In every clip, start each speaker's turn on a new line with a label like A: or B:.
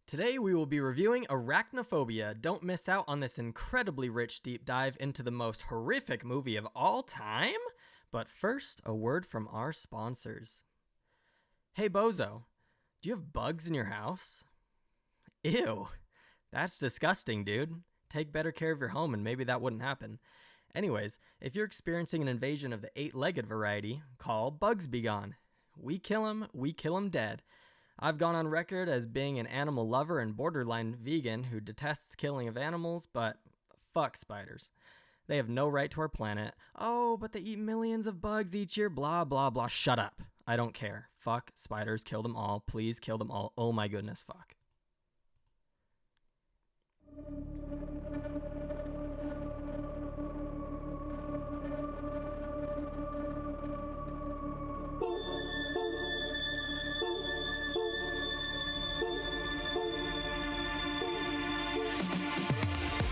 A: Today we will be reviewing Arachnophobia. Don't miss out on this incredibly rich deep dive into the most horrific movie of all time. But first, a word from our sponsors. Hey Bozo, do you have bugs in your house? Ew, that's disgusting, dude. Take better care of your home and maybe that wouldn't happen. Anyways, if you're experiencing an invasion of the 8-legged variety, call Bugs Be Gone. We kill 'em dead. I've gone on record as being an animal lover and borderline vegan who detests killing of animals, but fuck spiders. They have no right to our planet. Oh, but they eat millions of bugs each year, blah, blah, blah. Shut up. I don't care. Fuck spiders. Kill them all. Please kill them all. Oh my goodness, fuck.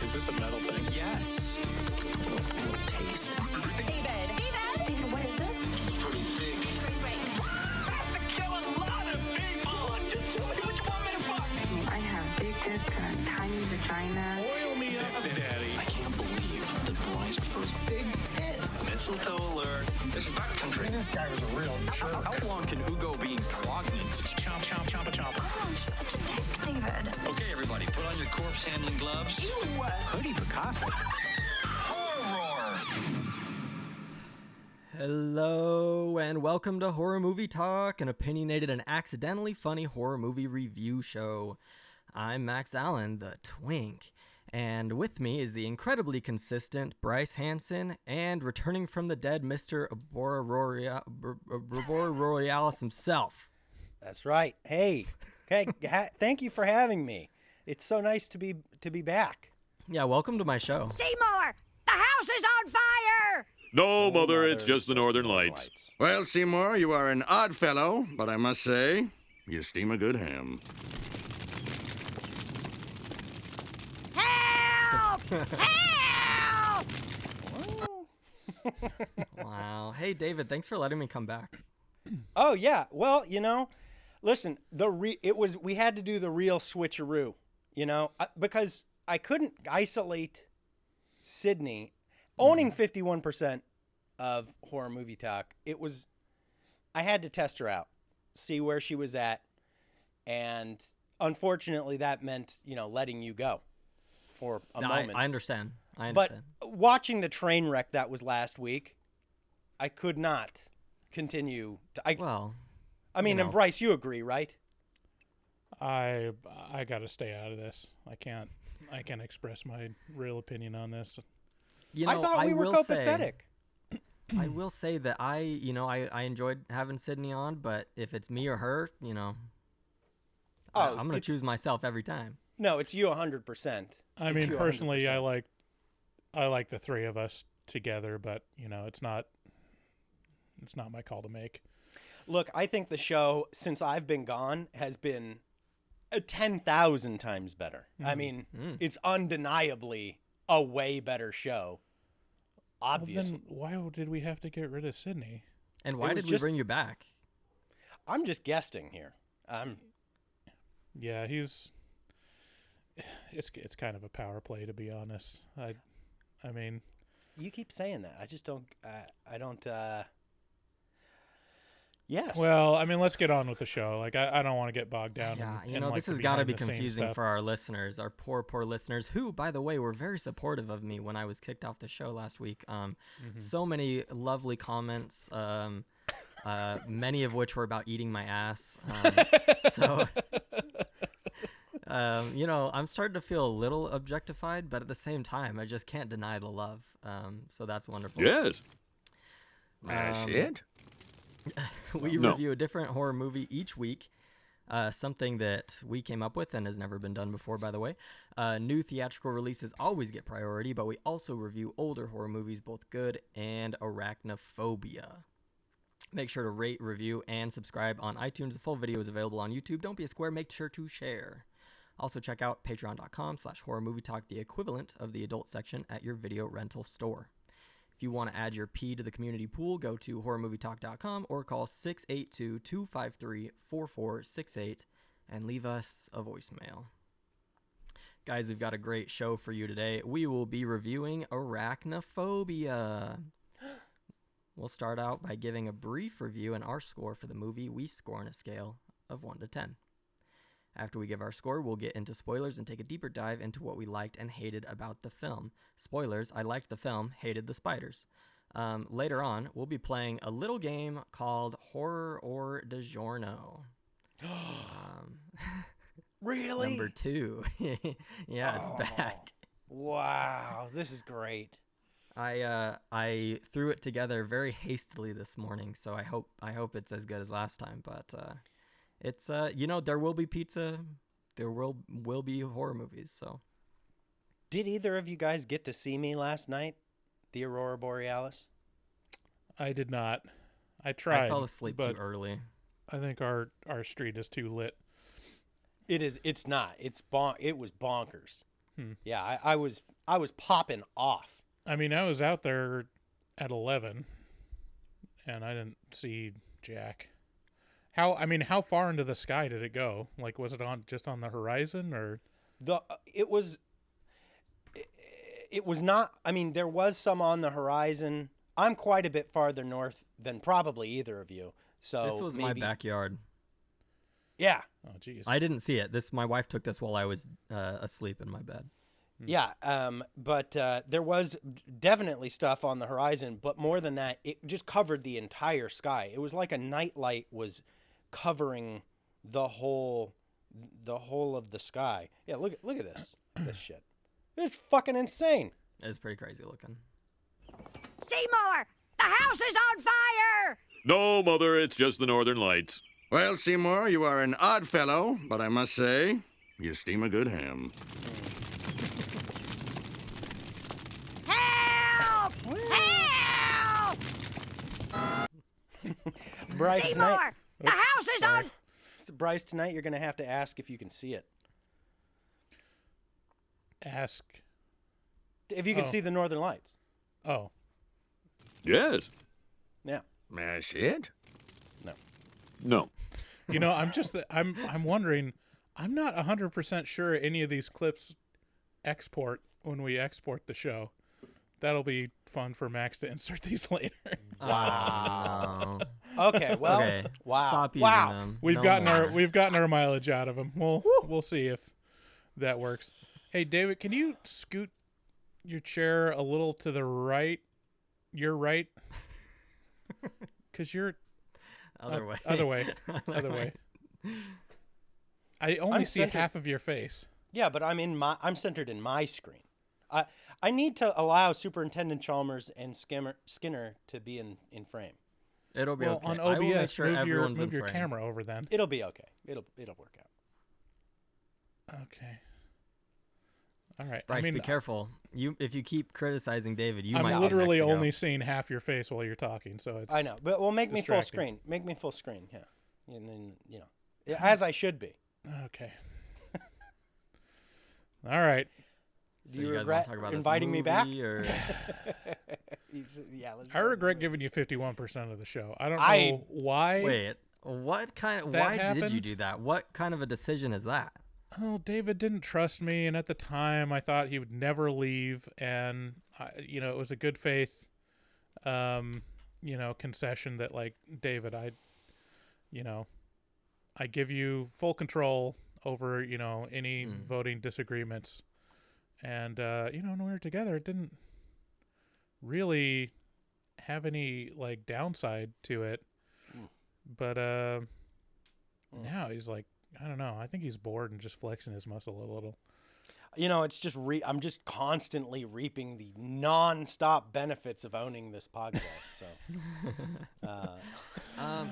B: Is this a metal thing?
C: Yes. Taste.
D: David, what is this?
C: It's pretty thick.
B: I have to kill a lot of people. Just tell me what you want me to fuck.
E: I have big tits and a tiny vagina.
B: Oil me up, Daddy.
C: I can't believe that Bryce prefers big tits.
B: Mistletoe alert. This is backcountry.
F: This guy was a real jerk.
C: How long can Ugo be pregnant?
B: Chomp, chomp, chomp, chomp.
D: Oh, she's such a dick, David.
C: Okay, everybody, put on your corpse handling gloves.
D: Ew.
C: Hoodie Picasso.
A: Hello and welcome to Horror Movie Talk, an opinionated and accidentally funny horror movie review show. I'm Max Allen, the Twink, and with me is the incredibly consistent Bryce Hansen and returning from the dead Mr. Royalis himself.
G: That's right. Hey, okay. Thank you for having me. It's so nice to be back.
A: Yeah, welcome to my show.
D: Seymour, the house is on fire!
H: No, Mother, it's just the Northern Lights.
F: Well, Seymour, you are an odd fellow, but I must say, you steam a good ham.
D: Help! Help!
A: Wow. Hey, David, thanks for letting me come back.
G: Oh yeah. Well, listen, we had to do the real switcheroo, because I couldn't isolate Sydney. Owning 51% of Horror Movie Talk, I had to test her out, see where she was at, and unfortunately that meant, letting you go for a moment.
A: I understand.
G: But watching the train wreck that was last week, I could not continue to. And Bryce, you agree, right?
B: I got to stay out of this. I can't express my real opinion on this.
G: I thought we were copacetic.
A: I will say that I enjoyed having Sydney on, but if it's me or her, I'm going to choose myself every time.
G: No, it's you 100%.
B: I mean, personally, 100%. I like the three of us together, but it's not my call to make.
G: Look, I think the show since I've been gone has been 10,000 times better. I mean, it's undeniably a way better show. Obviously.
B: Well, then why did we have to get rid of Sydney?
A: And why did we bring you back?
G: I'm just guessing here.
B: Yeah, it's kind of a power play, to be honest. I mean,
G: you keep saying that. I just don't. I don't. Yes.
B: Well, I mean, let's get on with the show. Like, I don't want to get bogged down.
A: Yeah, this has got to be confusing for our listeners, our poor listeners, who, by the way, were very supportive of me when I was kicked off the show last week. So many lovely comments, many of which were about eating my ass. I'm starting to feel a little objectified, but at the same time, I just can't deny the love. So that's wonderful.
H: Yes.
F: That's it.
A: We review a different horror movie each week, something that we came up with and has never been done before, by the way. New theatrical releases always get priority, but we also review older horror movies, both good and Arachnophobia. Make sure to rate, review, and subscribe on iTunes. The full video is available on YouTube. Don't be a square. Make sure to share. Also, check out patreon.com/horrormovietalk, the equivalent of the adult section at your video rental store. If you want to add your P to the community pool, go to horrormovietalk.com or call 682-253-4468 and leave us a voicemail. Guys, we've got a great show for you today. We will be reviewing Arachnophobia. We'll start out by giving a brief review and our score for the movie we score on a scale of 1 to 10. After we give our score, we'll get into spoilers and take a deeper dive into what we liked and hated about the film. Spoilers, I liked the film, hated the spiders. Later on, we'll be playing a little game called Horror or DiGiorno.
G: Really?
A: Number 2. Yeah, it's back.
G: Wow, this is great.
A: I threw it together very hastily this morning, so I hope it's as good as last time. But it's there will be pizza, there will be horror movies. So,
G: did either of you guys get to see me last night, the Aurora Borealis?
B: I did not. I tried.
A: I fell asleep too early.
B: I think our street is too lit.
G: It is. It's not. It was bonkers. Yeah, I was popping off.
B: I mean, I was out there at 11, and I didn't see Jack. How far into the sky did it go? Like, was it just on the horizon, or?
G: It was not. I mean, there was some on the horizon. I'm quite a bit farther north than probably either of you. So
A: this was my backyard.
G: Yeah.
B: Oh, geez.
A: I didn't see it. My wife took this while I was asleep in my bed.
G: Yeah, but there was definitely stuff on the horizon, but more than that, it just covered the entire sky. It was like a nightlight was covering the whole of the sky. Yeah, look at this. This shit. It's fucking insane.
A: It's pretty crazy looking.
D: Seymour, the house is on fire!
H: No, Mother, it's just the northern lights.
F: Well, Seymour, you are an odd fellow, but I must say, you steam a good ham.
D: Help! Help!
G: Bryce,
D: Seymour,
G: tonight.
D: the house is on...
G: Bryce, tonight you're going to have to ask if you can see it.
B: Ask.
G: If you can see the Northern Lights.
B: Oh.
H: Yes.
G: Yeah.
F: May I see it?
H: No.
B: You know, I'm wondering, I'm not 100% sure any of these clips export when we export the show. That'll be fun for Max to insert these later.
A: Wow.
G: Okay, well,
A: Okay.
G: wow.
A: Stop using
G: Wow.
A: them.
B: We've
A: No
B: gotten
A: more.
B: our mileage out of them. We'll see if that works. Hey, David, can you scoot your chair a little to the right? Your right? Because you're
A: Other way.
B: Other way. Other way. I only
G: I'm
B: see
G: centered.
B: half of your face.
G: Yeah, but I'm centered in my screen. I need to allow Superintendent Chalmers and Skinner to be in frame.
A: It'll be
B: Well,
A: okay.
B: on
A: I will make
B: OBS,
A: sure
B: move
A: everyone's in
B: your
A: frame.
B: camera over then.
G: It'll be okay. It'll work out.
B: Okay. All right.
A: Bryce,
B: I mean,
A: be careful. If you keep criticizing David, you might
B: I'm
A: be
B: literally
A: next to go.
B: only seeing half your face while you're talking, so it's.
G: I know, but well, make me full
B: distracting.
G: screen. Make me full screen. Yeah, and then as I should be.
B: Okay. All right.
A: So
G: Do you
A: guys wanna
G: regret
A: talk about this
G: inviting me back?
A: movie, or-
G: Yeah, let's
B: I regret giving you 51% of the show. I don't know why.
A: Wait, what kind of?
B: That
A: Why did
B: happened?
A: you do that? What kind of a decision is that?
B: Oh, David didn't trust me, and at the time, I thought he would never leave, and it was a good faith, concession that, like, David, I give you full control over, any voting disagreements, and when we were together, it didn't really have any like downside to it, but now he's like. I don't know. I think he's bored and just flexing his muscle a little.
G: It's just I'm just constantly reaping the non-stop benefits of owning this podcast. So,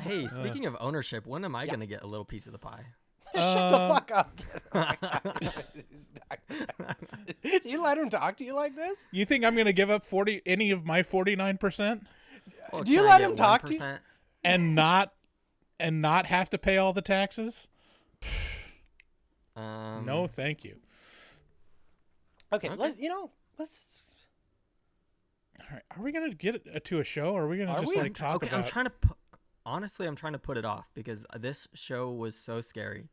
A: Hey, speaking of ownership, when am I going to get a little piece of the pie?
G: shut the fuck up. Do you let him talk to you like this?
B: You think I'm going to give up any of my 49%
A: Well,
G: Do you
A: can I
G: let
A: get
G: him talk to you?
A: 1%?
B: and not have to pay all the taxes? No, thank you.
G: Okay,
A: Okay.
G: let's.
B: All right, are we going to get to a show, or are we going to
G: Are
B: just
G: we?
B: like talk
A: Okay,
B: about?
A: I'm trying to honestly, I'm trying to put it off because this show was so scary.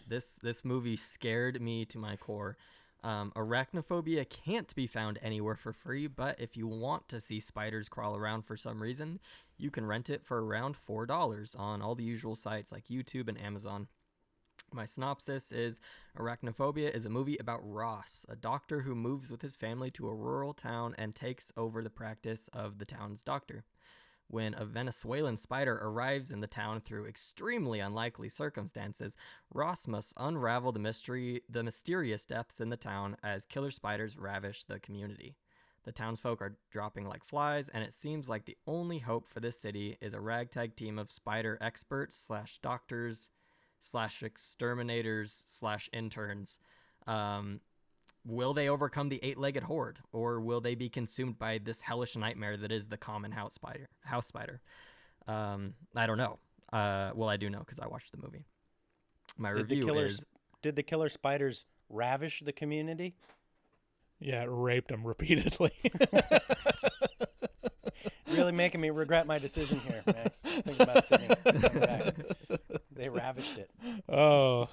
A: This movie scared me to my core. Arachnophobia can't be found anywhere for free, but if you want to see spiders crawl around for some reason, you can rent it for around $4 on all the usual sites like YouTube and Amazon. My synopsis is Arachnophobia is a movie about Ross, a doctor who moves with his family to a rural town and takes over the practice of the town's doctor. When a Venezuelan spider arrives in the town through extremely unlikely circumstances, Ross must unravel the mysterious deaths in the town as killer spiders ravish the community. The townsfolk are dropping like flies, and it seems like the only hope for this city is a ragtag team of spider experts / doctors / exterminators / interns. Will they overcome the 8-legged horde, or will they be consumed by this hellish nightmare that is the common house spider? I don't know. Well, I do know because I watched the movie. My review is...
G: Did the killer spiders ravish the community?
B: Yeah, it raped them repeatedly.
G: Really making me regret my decision here, Max. Think about sitting back. They ravished it.
B: Oh.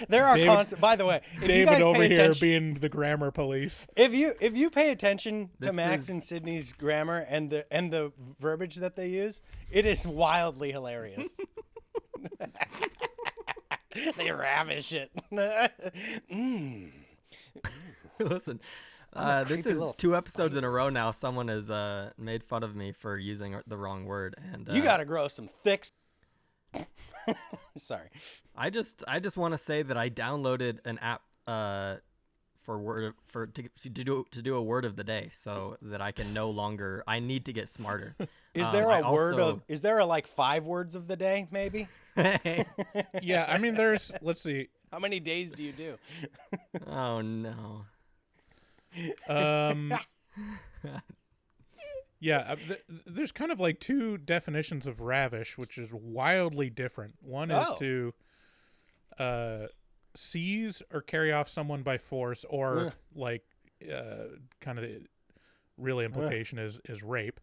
G: There are constant. By the way, if
B: David
G: you guys
B: over
G: pay
B: here
G: attention,
B: being the grammar police.
G: If you pay attention to
A: This
G: Max
A: is-
G: and Sydney's grammar and the verbiage that they use, it is wildly hilarious. They ravish it.
A: Listen,
G: I'm a
A: this
G: creepy
A: is
G: little
A: 2 episodes in a row now. Someone has made fun of me for using the wrong word, and
G: You got to grow some thick. Sorry.
A: I just want to say that I downloaded an app to do a word of the day, so that I can no longer. I need to get smarter.
G: Is there is there like 5 words of the day maybe?
B: Yeah, I mean, let's see.
G: How many days do you do?
A: Oh no.
B: Yeah, there's kind of like 2 definitions of ravish, which is wildly different. One is to seize or carry off someone by force, or like kind of the real implication is rape.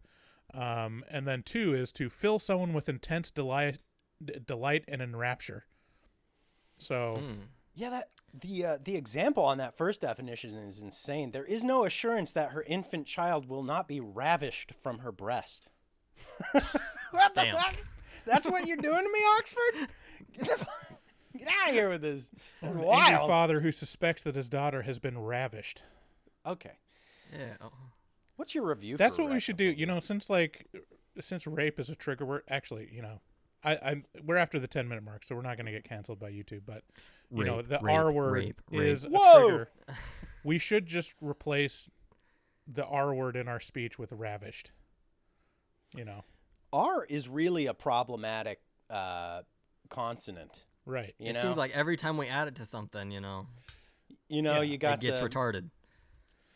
B: And then 2 is to fill someone with intense delight and enrapture. So
G: Yeah, that the example on that first definition is insane. There is no assurance that her infant child will not be ravished from her breast. What the
A: Damn.
G: fuck? That's what you're doing to me, Oxford? Get out of here with this. That's
B: angry
G: wild.
B: father who suspects that his daughter has been ravished.
G: Okay.
A: Yeah.
G: What's your review?
B: That's
G: for
B: what we should do. You know, since rape is a trigger word, actually, you know, we're after the 10-minute mark, so we're not going to get canceled by YouTube. But you know, the R word is a trigger. We should just replace the R word in our speech with ravished. You know,
G: R is really a problematic consonant.
B: right?
G: You
A: It
G: know,
A: seems like every time we add it to something, you know,
G: you got
A: it gets
G: the,
A: retarded.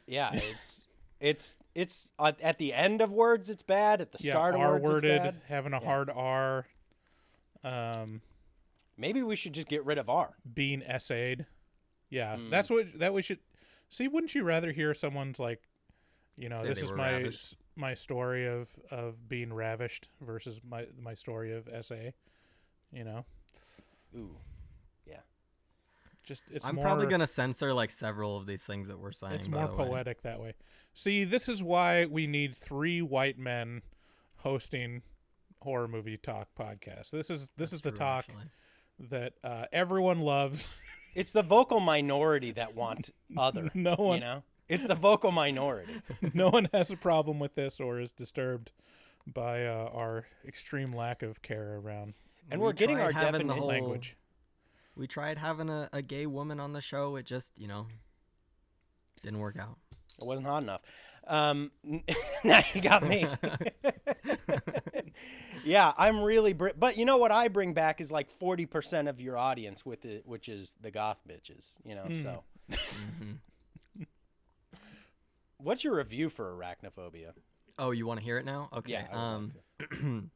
G: Yeah, it's at the end of words it's bad. At the start of words it's
B: R-worded,
G: bad.
B: having a hard R.
G: Maybe we should just get rid of R.
B: Being essayed. Yeah, that's what we should see. Wouldn't you rather hear someone's like, you know,
A: Say
B: this
A: they
B: is
A: were
B: my
A: ravished.
B: my story of being ravished versus my story of essay, you know?
G: Ooh, yeah.
B: Just it's
A: I'm
B: more,
A: probably gonna censor like several of these things that we're saying.
B: it's
A: by
B: more
A: the way.
B: poetic that way. See, this is why we need 3 white men hosting horror movie talk podcasts. This is the
A: True,
B: talk
A: actually.
B: that everyone loves.
G: It's the vocal minority that want other.
B: No one-
G: You know, it's the vocal minority.
B: No one has a problem with this or is disturbed by our extreme lack of care around
G: And
A: We
G: we're getting
A: tried
G: our
A: having the
G: definition.
A: whole-
B: language.
A: We tried having a gay woman on the show. It just, you know, didn't work out.
G: It wasn't hot enough. Now you got me. Yeah, I'm really. But you know what I bring back is like 40% of your audience with it, which is the goth bitches. You know, so. What's your review for Arachnophobia?
A: Oh, you want to hear it now? Okay.
G: Yeah, I would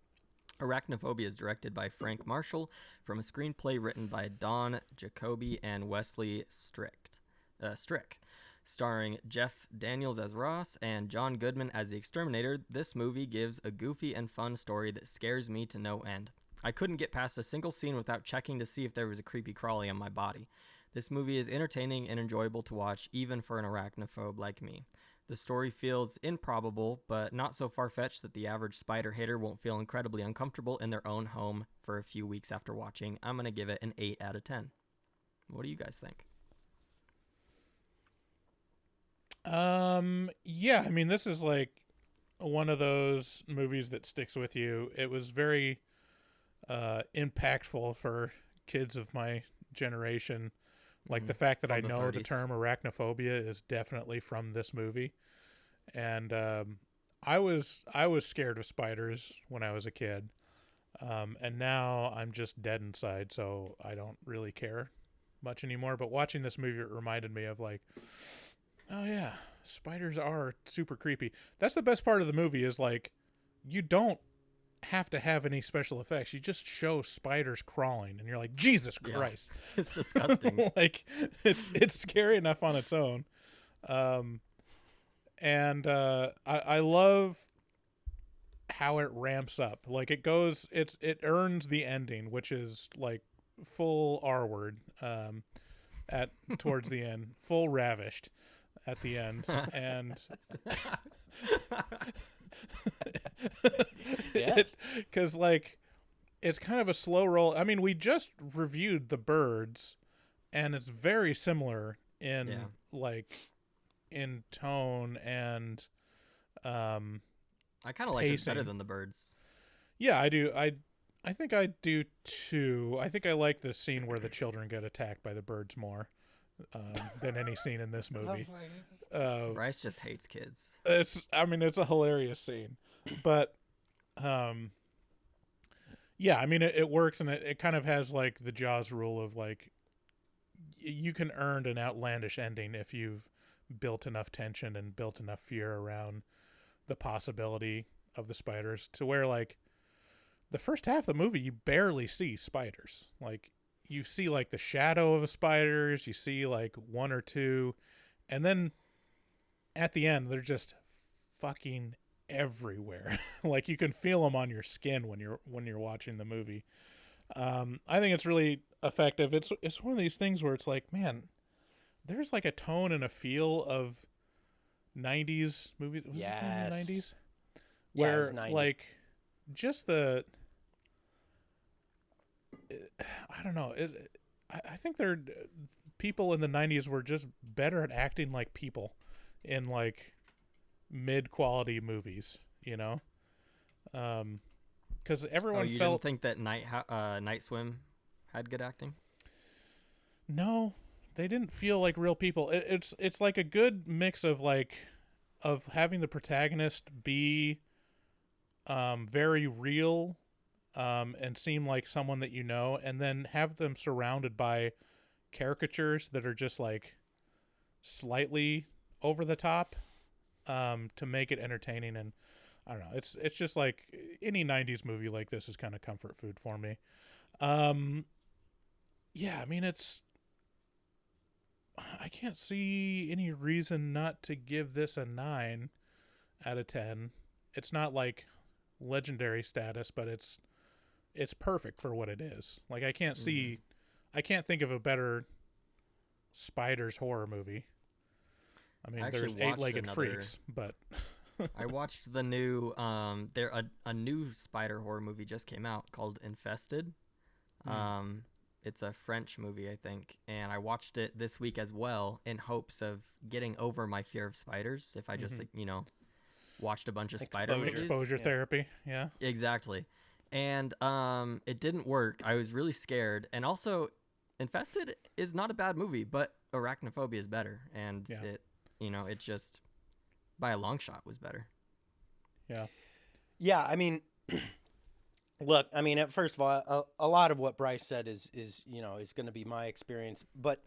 A: Arachnophobia is directed by Frank Marshall from a screenplay written by Don Jakoby and Wesley Strick. Starring Jeff Daniels as Ross and John Goodman as the exterminator, this movie gives a goofy and fun story that scares me to no end. I couldn't get past a single scene without checking to see if there was a creepy crawly on my body. This movie is entertaining and enjoyable to watch, even for an arachnophobe like me. The story feels improbable, but not so far-fetched that the average spider hater won't feel incredibly uncomfortable in their own home for a few weeks after watching. I'm going to give it an 8 out of 10. What do you guys think?
B: Yeah, I mean, this is like one of those movies that sticks with you. It was very impactful for kids of my generation. Like the fact that I know the term arachnophobia is definitely from this movie. And I was scared of spiders when I was a kid. And now I'm just dead inside, so I don't really care much anymore. But watching this movie, it reminded me of like, oh yeah, spiders are super creepy. That's the best part of the movie is like, you don't have to have any special effects. You just show spiders crawling and you're like, Jesus Christ.
A: Yeah, it's disgusting.
B: Like it's scary enough on its own. I love how it ramps up. Like it earns the ending, which is like full R word towards the end, full ravished at the end. And because like it's kind of a slow roll. I mean, we just reviewed The Birds, and it's very similar in like in tone and
A: I kind of like it better than The Birds.
B: Yeah, I do. I think I do too. I think I like the scene where the children get attacked by the birds more than any scene in this movie.
A: Bryce just hates kids.
B: It's a hilarious scene, but yeah, I mean it works, and it kind of has like the Jaws rule of like you can earn an outlandish ending if you've built enough tension and built enough fear around the possibility of the spiders to where like the first half of the movie you barely see spiders. Like you see like the shadow of the spiders, you see like one or two, and then at the end they're just fucking everywhere. Like you can feel them on your skin when you're watching the movie. I think it's really effective. It's one of these things where it's like, man, there's like a tone and a feel of 90s movies. Was it in the 90s? Where like just the I don't know. I think people in the 90s were just better at acting like people in like mid-quality movies, you know? Because everyone
A: you
B: felt...
A: didn't think that Night Swim had good acting?
B: No, they didn't feel like real people. It's like a good mix of like of having the protagonist be very real and seem like someone that you know, and then have them surrounded by caricatures that are just like slightly over the top to make it entertaining. And I don't know, it's just like any 90s movie like this is kind of comfort food for me. Yeah, I mean, I can't see any reason not to give this a 9 out of 10. It's not like legendary status, but it's perfect for what it is. Like I can't think of a better spiders horror movie. I mean, there's eight-legged freaks, but
A: I watched the new a new spider horror movie just came out called Infested. It's a French movie, I think, and I watched it this week as well in hopes of getting over my fear of spiders if I just watched a bunch of spider movies.
B: Exposure therapy, yeah.
A: Exactly. And it didn't work. I was really scared. And also, Infested is not a bad movie, but Arachnophobia is better. And it just, by a long shot, was better.
B: Yeah. Yeah,
G: I mean, look, I mean, first of all, a lot of what Bryce said is going to be my experience. But,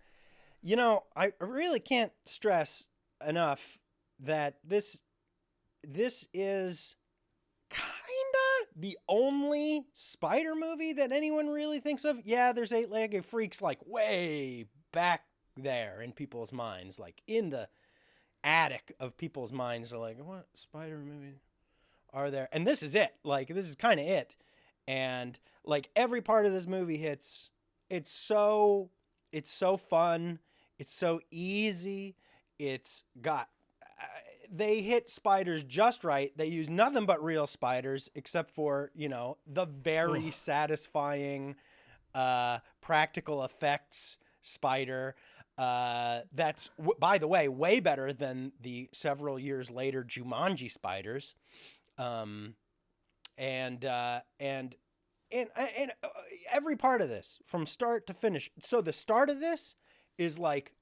G: I really can't stress enough that this is the only spider movie that anyone really thinks of. Yeah, there's eight-legged freaks like way back there in people's minds, like in the attic of people's minds. They're like, what spider movie are there? And this is it. Like, this is kind of it. And like every part of this movie hits. It's so fun. It's so easy. It's got they hit spiders just right. They use nothing but real spiders, except for, the very satisfying practical effects spider. That's, by the way, way better than the several years later Jumanji spiders. And every part of this from start to finish. So the start of this is like,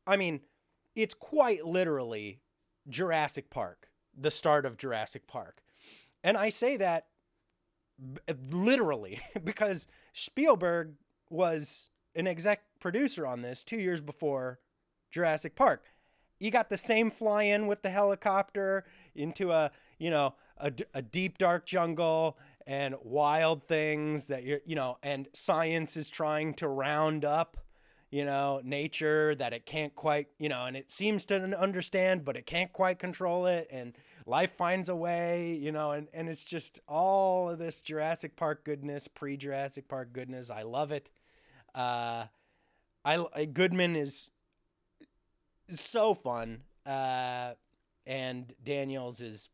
G: it's quite literally Jurassic Park, the start of Jurassic Park. And I say that literally because Spielberg was an exec producer on this 2 years before Jurassic Park. You got the same fly in with the helicopter into a deep dark jungle and wild things that and science is trying to round up nature that it can't quite, and it seems to understand, but it can't quite control it. And life finds a way, and it's just all of this Jurassic Park goodness, pre-Jurassic Park goodness. I love it. Goodman is so fun. And Daniels is,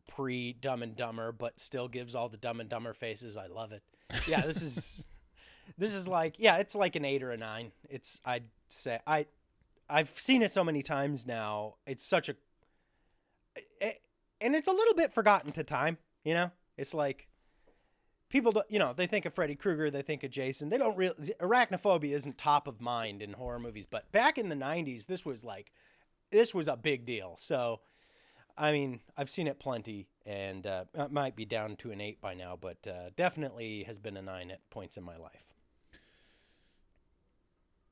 G: pre Dumb and Dumber, but still gives all the Dumb and Dumber faces. I love it. Yeah, this is like, it's like an 8 or a 9. I'd say I've seen it so many times now. It's such and it's a little bit forgotten to time, it's like people don't, they think of Freddy Krueger, they think of Jason. They don't really, arachnophobia isn't top of mind in horror movies, but back in the 90s, this was a big deal. So, I've seen it plenty, and it might be down to an 8 by now, but definitely has been a 9 at points in my life.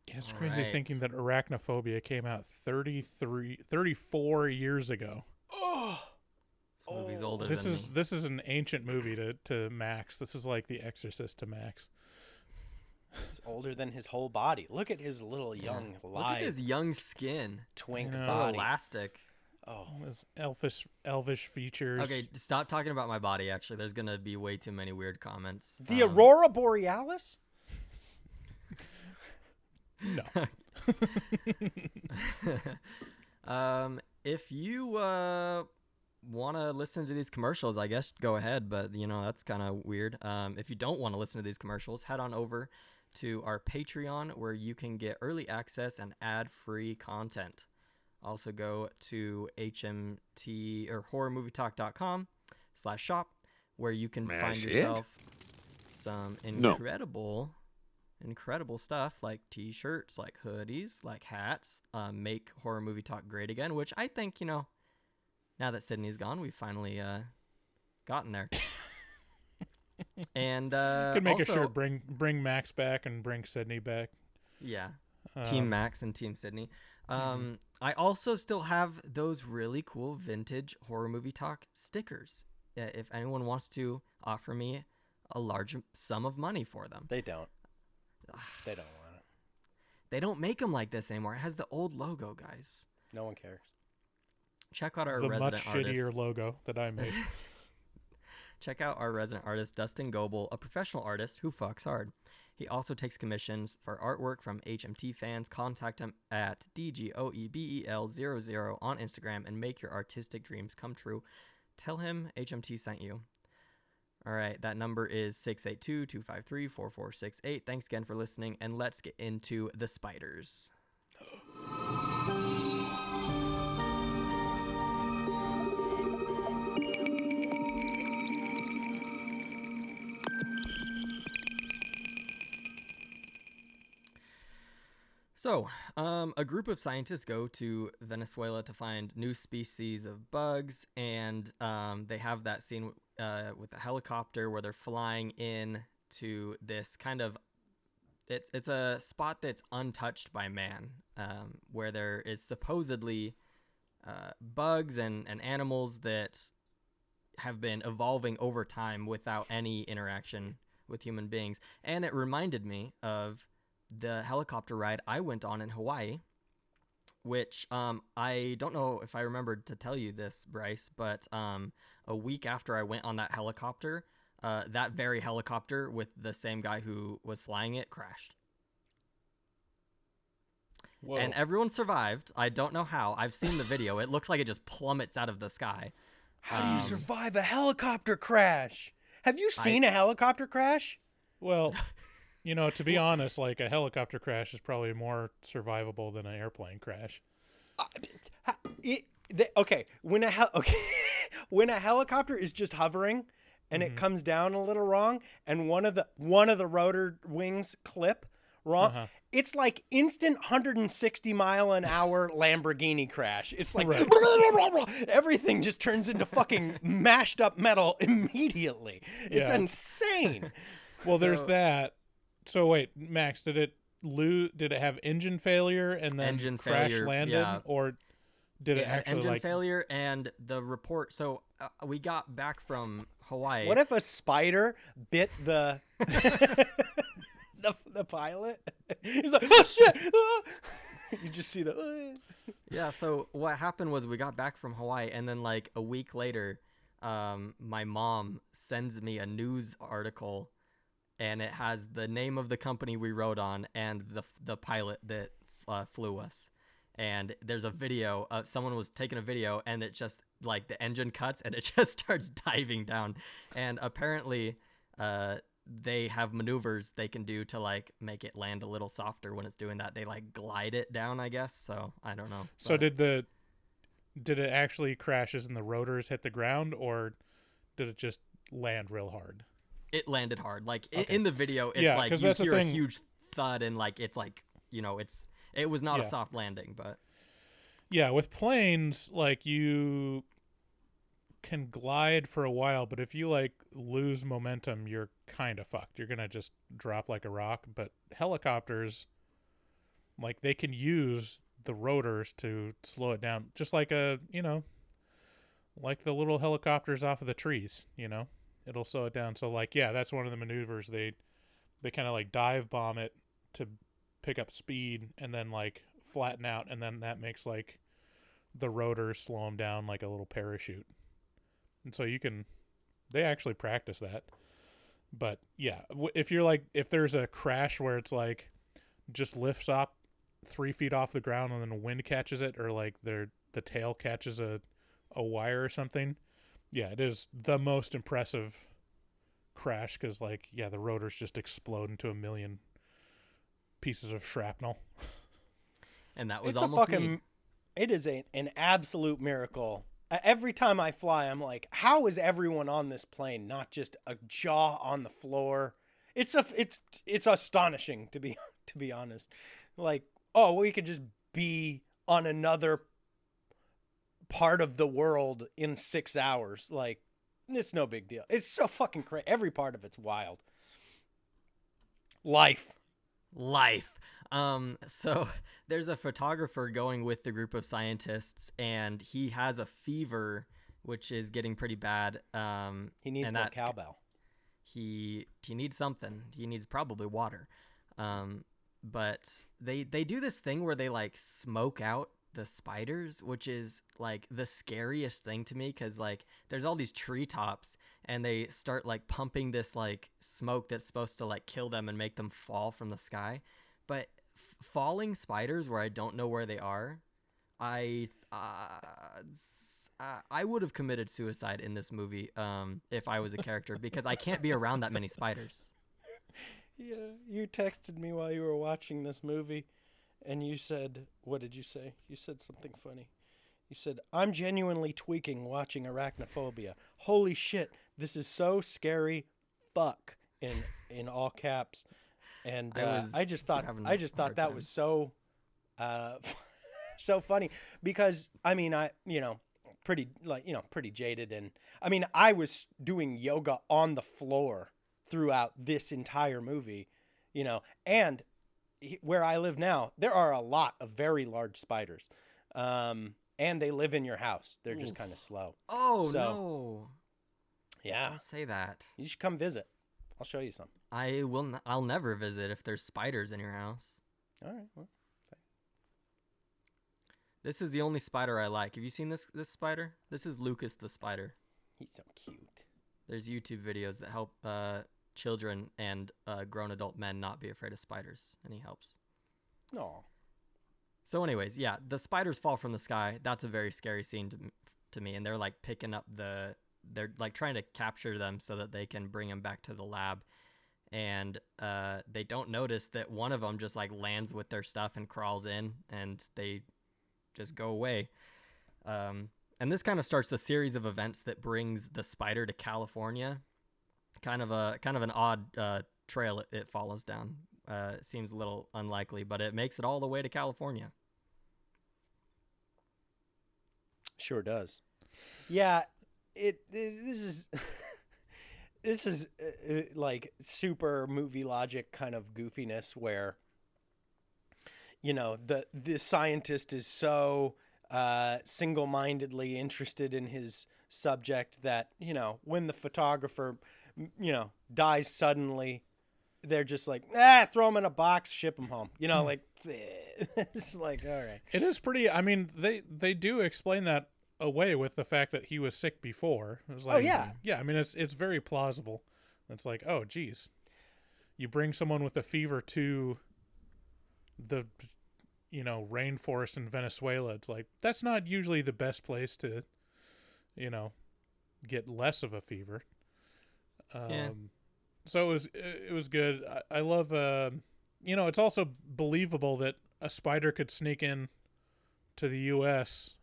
B: Yeah, it's crazy thinking that Arachnophobia came out 34 years ago.
A: This movie's older
B: this
A: than
B: is
A: me.
B: This is an ancient movie to Max. This is like The Exorcist to Max.
G: It's older than his whole body. Look at his little young,
A: Look
G: live,
A: at his young skin.
G: twink
B: I know.
A: So
G: body.
A: elastic.
G: Oh,
B: His elvish features.
A: Okay, stop talking about my body, actually. There's going to be way too many weird comments.
G: the Aurora Borealis?
B: No.
A: If you want to listen to these commercials, I guess go ahead, but that's kind of weird. If you don't want to listen to these commercials, head on over to our Patreon, where you can get early access and ad-free content. Also go to HMT or horrormovietalk.com/shop, where you can find yourself some incredible stuff like t-shirts, like hoodies, like hats, make Horror Movie Talk great again, which I think, now that Sydney's gone, we've finally gotten there. And
B: could make
A: also,
B: a shirt, bring Max back and bring Sydney back.
A: Yeah. Team Max and Team Sydney. I also still have those really cool vintage Horror Movie Talk stickers. If anyone wants to offer me a large sum of money for them.
G: They don't. They don't want it.
A: They don't make them like this anymore. It has the old logo, guys.
G: No one cares.
A: Check out our
B: The
A: resident
B: much
A: artist.
B: shittier logo that I made.
A: Check out our resident artist, Dustin Goebel, a professional artist who fucks hard. He also takes commissions for artwork from HMT fans. Contact him at DGOEBEL00 on Instagram and make your artistic dreams come true. Tell him HMT sent you. All right, that number is 682-253-4468. Thanks again for listening, and let's get into the spiders. So, a group of scientists go to Venezuela to find new species of bugs, and they have that scene with the helicopter where they're flying in to this kind of, it's a spot that's untouched by man, where there is supposedly bugs and animals that have been evolving over time without any interaction with human beings. And it reminded me of the helicopter ride I went on in Hawaii, which I don't know if I remembered to tell you this, Bryce, but a week after I went on that helicopter, that very helicopter with the same guy who was flying it crashed.
B: Whoa.
A: And everyone survived. I don't know how. I've seen the video. It looks like it just plummets out of the sky.
G: How do you survive a helicopter crash? Have you seen a helicopter crash?
B: Well, to be honest, like a helicopter crash is probably more survivable than an airplane crash.
G: When a helicopter is just hovering and it comes down a little wrong, and one of the rotor wings clip wrong, it's like instant 160 mile an hour Lamborghini crash. It's like everything just turns into fucking mashed up metal immediately. It's insane.
B: Well, there's that. So wait, Max, did it have engine failure and then crash landed, or did it actually
A: engine failure and the report? So we got back from Hawaii.
G: What if a spider bit the the pilot? He's like, oh shit! You just see the.
A: Yeah. So what happened was we got back from Hawaii, and then like a week later, my mom sends me a news article. And it has the name of the company we rode on and the pilot that flew us. And there's a video of someone was taking a video, and it just like the engine cuts and it just starts diving down. And apparently, they have maneuvers they can do to like make it land a little softer when it's doing that. They like glide it down, I guess. So I don't know.
B: So did it actually crash as in the rotors hit the ground, or did it just land real hard?
A: It landed hard. Like in the video, it's like you hear a huge thud, and like it's like it was not a soft landing, but
B: yeah, with planes, like you can glide for a while, but if you like lose momentum, you're kind of fucked. You're gonna just drop like a rock. But helicopters, like they can use the rotors to slow it down, just like like the little helicopters off of the trees, It'll slow it down. So like, yeah, that's one of the maneuvers. They kind of like dive bomb it to pick up speed and then like flatten out. And then that makes like the rotors slow them down like a little parachute. And so they actually practice that. But yeah, if there's a crash where it's like just lifts up 3 feet off the ground and then the wind catches it, or like the tail catches a wire or something. Yeah, it is the most impressive crash because, the rotors just explode into a million pieces of shrapnel.
A: And that was almost me.
G: It is an absolute miracle. Every time I fly, I'm like, how is everyone on this plane not just a jaw on the floor? It's astonishing to be honest. Like, oh, we could just be on another part of the world in 6 hours. Like, it's no big deal. It's so fucking crazy. Every part of it's wild. Life.
A: So there's a photographer going with the group of scientists, and he has a fever, which is getting pretty bad.
G: He needs more cowbell.
A: He needs something. He needs probably water. But they do this thing where they like smoke out the spiders, which is like the scariest thing to me, because like there's all these treetops and they start like pumping this like smoke that's supposed to like kill them and make them fall from the sky. But falling spiders where I don't know where they are, I would have committed suicide in this movie if I was a character, because I can't be around that many spiders.
G: Yeah, you texted me while you were watching this movie. And you said, what did you say? You said something funny. You said, I'm genuinely tweaking watching Arachnophobia. Holy shit, this is so scary. Fuck, in all caps. And I just thought that was so so funny, because I mean, pretty jaded, and I mean, I was doing yoga on the floor throughout this entire movie, and where I live now, there are a lot of very large spiders, and they live in your house. They're just kind of slow.
A: Oh, no.
G: Yeah.
A: Don't say that.
G: You should come visit. I'll show you some.
A: I'll never visit if there's spiders in your house.
G: All right. Well,
A: this is the only spider I like. Have you seen this spider? This is Lucas the spider.
G: He's so cute.
A: There's YouTube videos that help children and grown adult men not be afraid of spiders, and he helps.
G: No.
A: So anyways, yeah, the spiders fall from the sky. That's a very scary scene to me, and they're like picking up they're like trying to capture them so that they can bring them back to the lab, and they don't notice that one of them just like lands with their stuff and crawls in, and they just go away. And this kind of starts the series of events that brings the spider to California. Kind of an odd trail it follows down. It seems a little unlikely, but it makes it all the way to California.
G: Sure does. Yeah, this is like super movie logic kind of goofiness where, you know, the scientist is so single-mindedly interested in his subject that, you know, when the photographer, you know, dies suddenly, they're just like, throw him in a box, ship him home. You know, like, it's like, all right.
B: It is pretty, I mean, they do explain that away with the fact that he was sick before. It was like, yeah, I mean, it's very plausible. It's like, oh, geez. You bring someone with a fever to the, you know, rainforest in Venezuela. It's like, that's not usually the best place to, you know, get less of a fever. So it was good. I love, you know, it's also believable that a spider could sneak in to the U.S.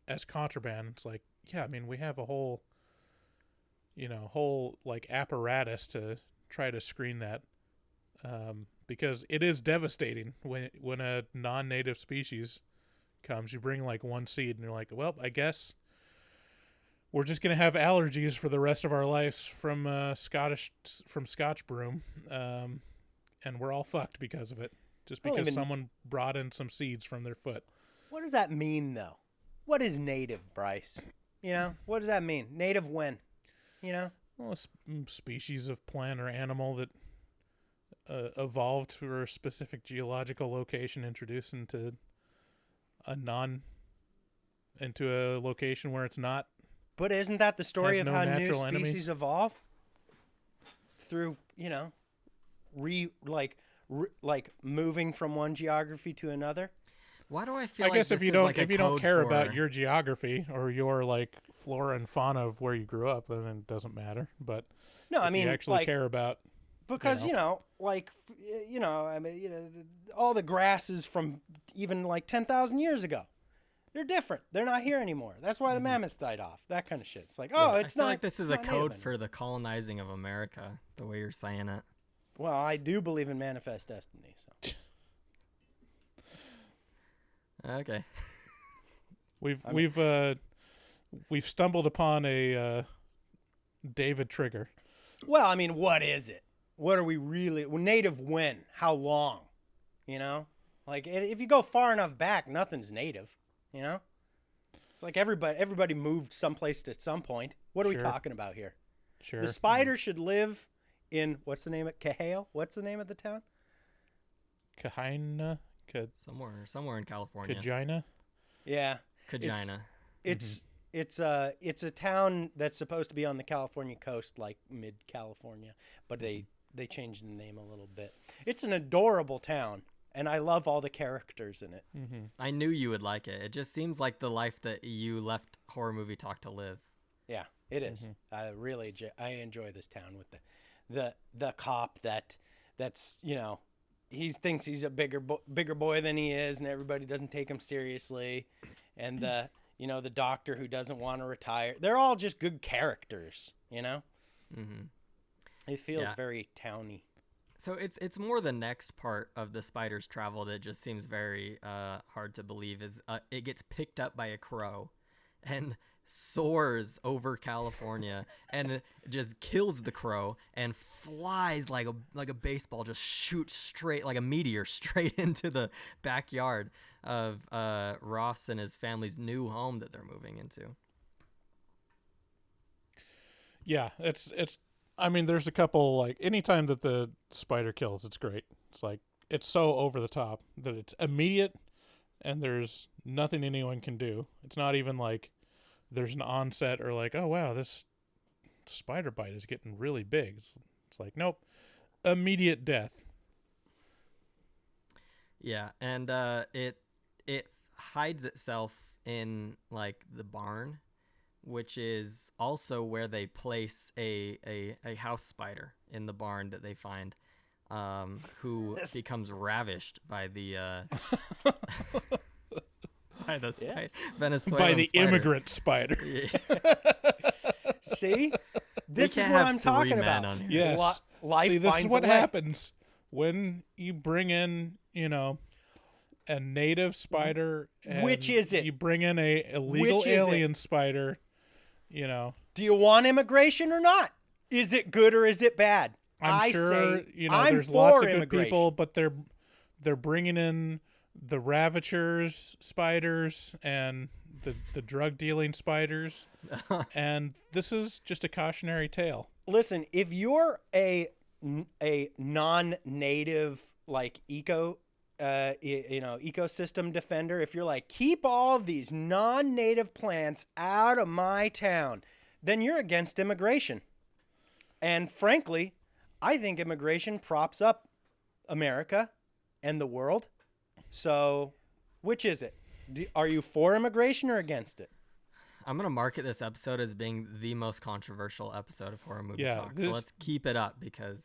B: as contraband. It's like, yeah, I mean, we have a whole like apparatus to try to screen that, because it is devastating when a non-native species comes. You bring like one seed and you're like, well, I guess we're just going to have allergies for the rest of our lives from Scotch broom. And we're all fucked because of it. Just because someone brought in some seeds from their foot.
G: What does that mean, though? What is native, Bryce? You know, what does that mean? Native when? You know?
B: Well, a species of plant or animal that evolved for a specific geological location, introduced into a location where it's not.
G: But isn't that the story of how new species
B: enemies?
G: evolve? Through, you know, moving from one geography to another?
A: Why do I feel
B: I
A: like
B: guess
A: this
B: if you
A: is
B: don't
A: like a
B: if you don't
A: code
B: care
A: for...
B: about your geography or your like flora and fauna of where you grew up, then it doesn't matter. But
G: no, I mean,
B: you actually care about,
G: because you know, like, you know, I mean, you know, all the grasses from even like 10,000 years ago, they're different. They're not here anymore. That's why the mammoths died off. That kind of shit. It's like, oh, it's
A: I feel
G: not.
A: like this is a
G: not
A: code
G: native
A: for the colonizing of America. The way you're saying it.
G: Well, I do believe in manifest destiny. So.
A: Okay.
B: We've stumbled upon a David trigger.
G: Well, I mean, what is it? What are we really native when? How long? You know, like if you go far enough back, nothing's native. You know, it's like everybody moved someplace at some point. What are we talking about here?
B: Sure.
G: The spider should live in what's the name of Cahale? What's the name of the town?
B: Kahina.
A: Somewhere in California.
B: Kagina.
G: Yeah.
A: Kagina.
G: It's a town that's supposed to be on the California coast, like mid California, but they changed the name a little bit. It's an adorable town, and I love all the characters in it.
B: Mm-hmm.
A: I knew you would like it. It just seems like the life that you left Horror Movie Talk to live.
G: Yeah, it is. I enjoy this town with the cop that's you know, he thinks he's a bigger boy than he is, and everybody doesn't take him seriously, and the doctor who doesn't want to retire. They're all just good characters, you know.
A: Mm-hmm.
G: It feels very towny.
A: So it's more the next part of the spider's travel that just seems very hard to believe. Is it gets picked up by a crow, and soars over California and just kills the crow and flies like a baseball, just shoots straight like a meteor straight into the backyard of Ross and his family's new home that they're moving into.
B: Yeah, it's I mean, there's a couple, like, anytime that the spider kills, it's great. It's like, it's so over the top that it's immediate and there's nothing anyone can do. It's not even like there's an onset or like, oh wow, this spider bite is getting really big. It's like, nope, immediate death.
A: Yeah, and it hides itself in like the barn, which is also where they place a house spider in the barn that they find, who becomes ravished by the Venezuelan
B: by the
A: spider.
B: immigrant spider.
G: See, this is
A: can't
G: what
A: have
G: I'm talking
A: three men
G: about.
A: on here.
B: Yes.
G: Life
B: See, this is
G: finds
B: what
G: a way.
B: happens when you bring in, a native spider. And
G: Which is it?
B: You bring in a illegal
G: Which is
B: alien spider.
G: Do you want immigration or not? Is it good or is it bad?
B: I'm sure
G: say, I'm
B: there's
G: for
B: lots of good
G: immigration.
B: people, but they're bringing in the ravishers spiders and the drug dealing spiders, and this is just a cautionary tale.
G: Listen, if you're a non-native like ecosystem defender, if you're like, keep all of these non-native plants out of my town, then you're against immigration. And frankly, I think immigration props up America and the world. So, which is it? Are you for immigration or against it?
A: I'm going to market this episode as being the most controversial episode of Horror Movie
B: Yeah,
A: Talk. So let's keep it up because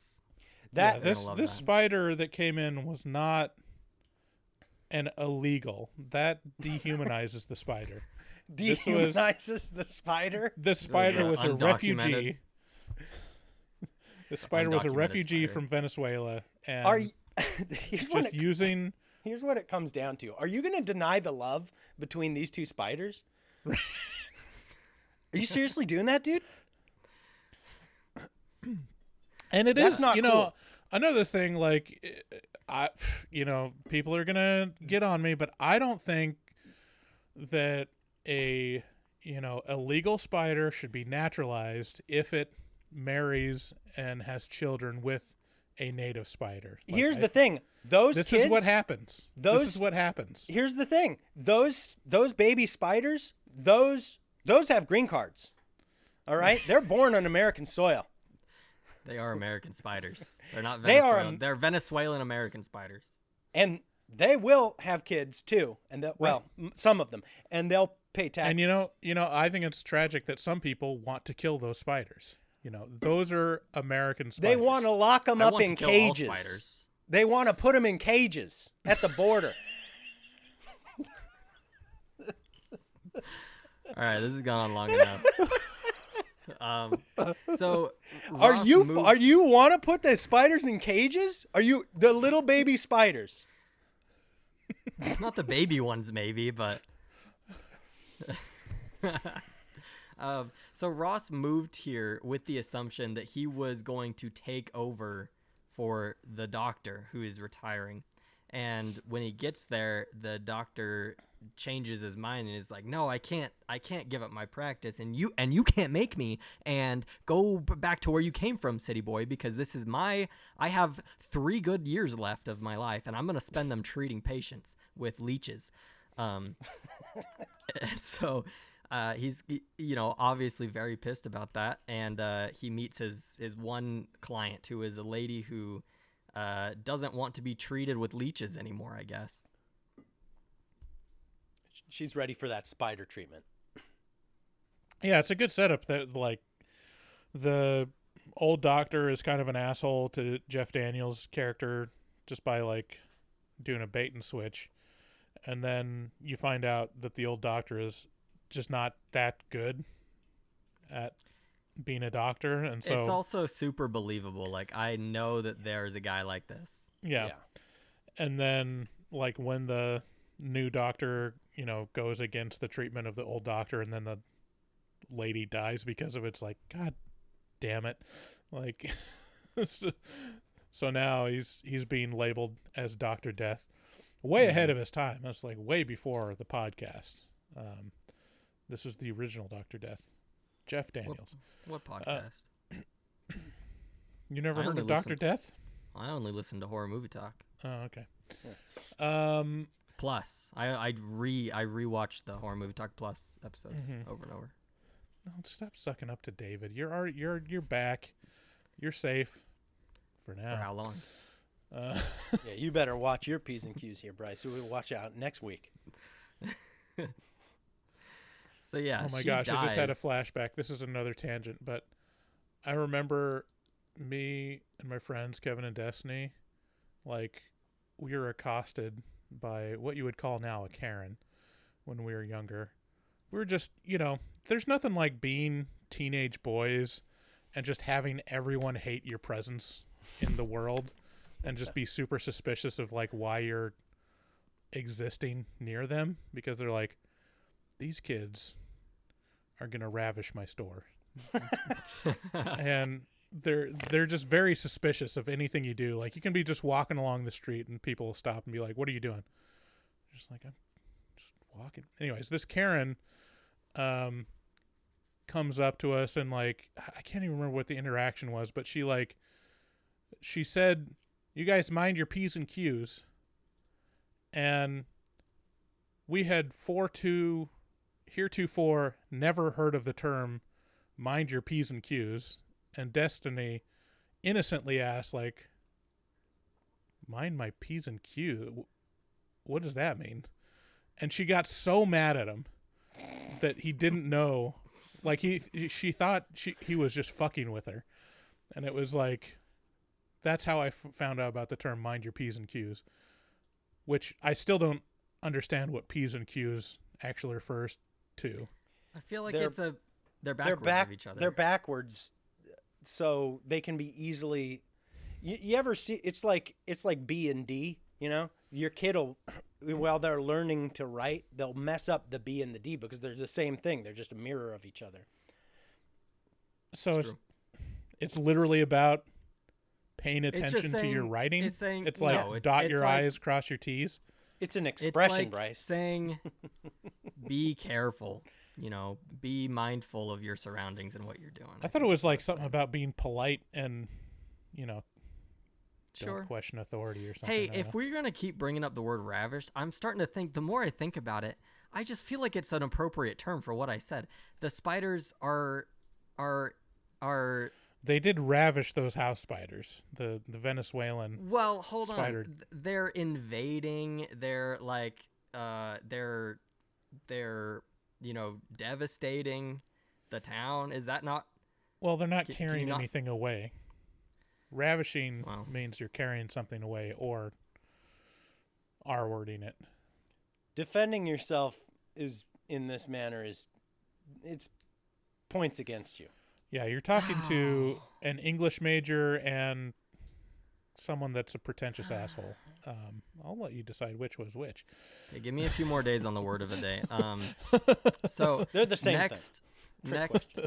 B: this spider that came in was not an illegal. That dehumanizes the spider.
G: Dehumanizes the spider?
B: The spider was a
A: undocumented.
B: refugee. The spider was a
A: Undocumented
B: refugee
A: spider.
B: from Venezuela, and
G: Are you,
B: here's what
G: it comes down to. Are you going to deny the love between these two spiders? Are you seriously doing that, dude?
B: And
G: That's not cool.
B: Another thing, like, people are gonna get on me, but I don't think that a legal spider should be naturalized if it marries and has children with a native spider. Like,
G: Here's the thing. This
B: is what happens. This is what happens.
G: Here's the thing. Those baby spiders, those have green cards. All right? They're born on American soil.
A: They are American spiders. They're not
G: They
A: Venezuelan. They're Venezuelan American spiders.
G: And they will have kids too. And some of them. And they'll pay taxes.
B: And I think it's tragic that some people want to kill those spiders. Those are American spiders.
G: They want to lock them up in
A: kill all
G: cages.
A: spiders.
G: They want to put them in cages at the border.
A: All right, this has gone on long enough. So
G: Are you want to put the spiders in cages? Are you the little baby spiders?
A: Not the baby ones, maybe, but. So Ross moved here with the assumption that he was going to take over for the doctor who is retiring. And when he gets there, the doctor changes his mind and is like, no, I can't give up my practice, and you can't make me, and go back to where you came from, city boy, because this is I have 3 good years left of my life, and I'm going to spend them treating patients with leeches. So he's obviously very pissed about that, and he meets his one client, who is a lady who doesn't want to be treated with leeches anymore, I guess.
G: She's ready for that spider treatment.
B: Yeah, it's a good setup that, like, the old doctor is kind of an asshole to Jeff Daniels' character just by, like, doing a bait and switch. And then you find out that the old doctor is just not that good at being a doctor. And so
A: it's also super believable. Like, I know that there's a guy like this.
B: Yeah. And then, like, when the new doctor, goes against the treatment of the old doctor, and then the lady dies because of it, it's like, God damn it. Like, so now he's being labeled as Dr. Death. Way ahead of his time. That's like way before the podcast. This is the original Dr. Death. Jeff Daniels.
A: What podcast?
B: You never heard of Dr. Death?
A: I only listen to Horror Movie Talk.
B: Oh, okay.
A: Plus, I rewatched the Horror Movie Talk Plus episodes over and over.
B: stop sucking up to David. You're back. You're safe for now.
A: For how long?
G: Yeah, you better watch your P's and Q's here, Bryce. So we'll watch out next week.
A: So yeah.
B: Oh my
A: she
B: gosh, I just had a
A: dies.
B: flashback. This is another tangent, but I remember me and my friends, Kevin and Destiny, like we were accosted by what you would call now a Karen when we were younger. We were just, there's nothing like being teenage boys and just having everyone hate your presence in the world and just be super suspicious of like why you're existing near them, because they're like, these kids are going to ravish my store. And they're just very suspicious of anything you do. Like you can be just walking along the street and people will stop and be like, what are you doing? Just like, I'm just walking. Anyways, this Karen comes up to us and like, I can't even remember what the interaction was, but she said, you guys mind your P's and Q's. And we had heretofore never heard of the term mind your P's and Q's. And Destiny innocently asked, like, mind my P's and Q's? What does that mean? And she got so mad at him that he didn't know. Like, she thought he was just fucking with her. And it was like, that's how I found out about the term mind your P's and Q's, which I still don't understand what P's and Q's actually refers to.
A: I feel like they're backwards of each other.
G: They're backwards, so they can be easily. You ever see? It's like B and D. Your kid will, while they're learning to write, they'll mess up the B and the D because they're the same thing. They're just a mirror of each other.
B: So it's literally about paying attention to your writing.
A: It's saying
B: it's like
A: no,
B: dot
A: it's
B: your
A: like,
B: I's, cross your T's.
G: It's an expression,
A: it's like
G: Bryce.
A: Saying, be careful. Be mindful of your surroundings and what you're doing.
B: I thought it was like something about being polite and,
A: Sure.
B: don't question authority or something.
A: Hey, if we're going to keep bringing up the word ravished, I'm starting to think, the more I think about it, I just feel like it's an appropriate term for what I said. The spiders are
B: they did ravish those house spiders, the Venezuelan.
A: Well, hold
B: spider.
A: on. They're invading. They're like, they're devastating the town. Is that not?
B: Well, they're not
A: Can
B: carrying
A: you not
B: anything away. Ravishing means you're carrying something away or R-wording it.
G: Defending yourself is in this manner it's points against you.
B: Yeah, you're talking to an English major and someone that's a pretentious asshole. I'll let you decide which was which.
A: Okay, give me a few more days on the word of the day. So
G: they're the same
A: next,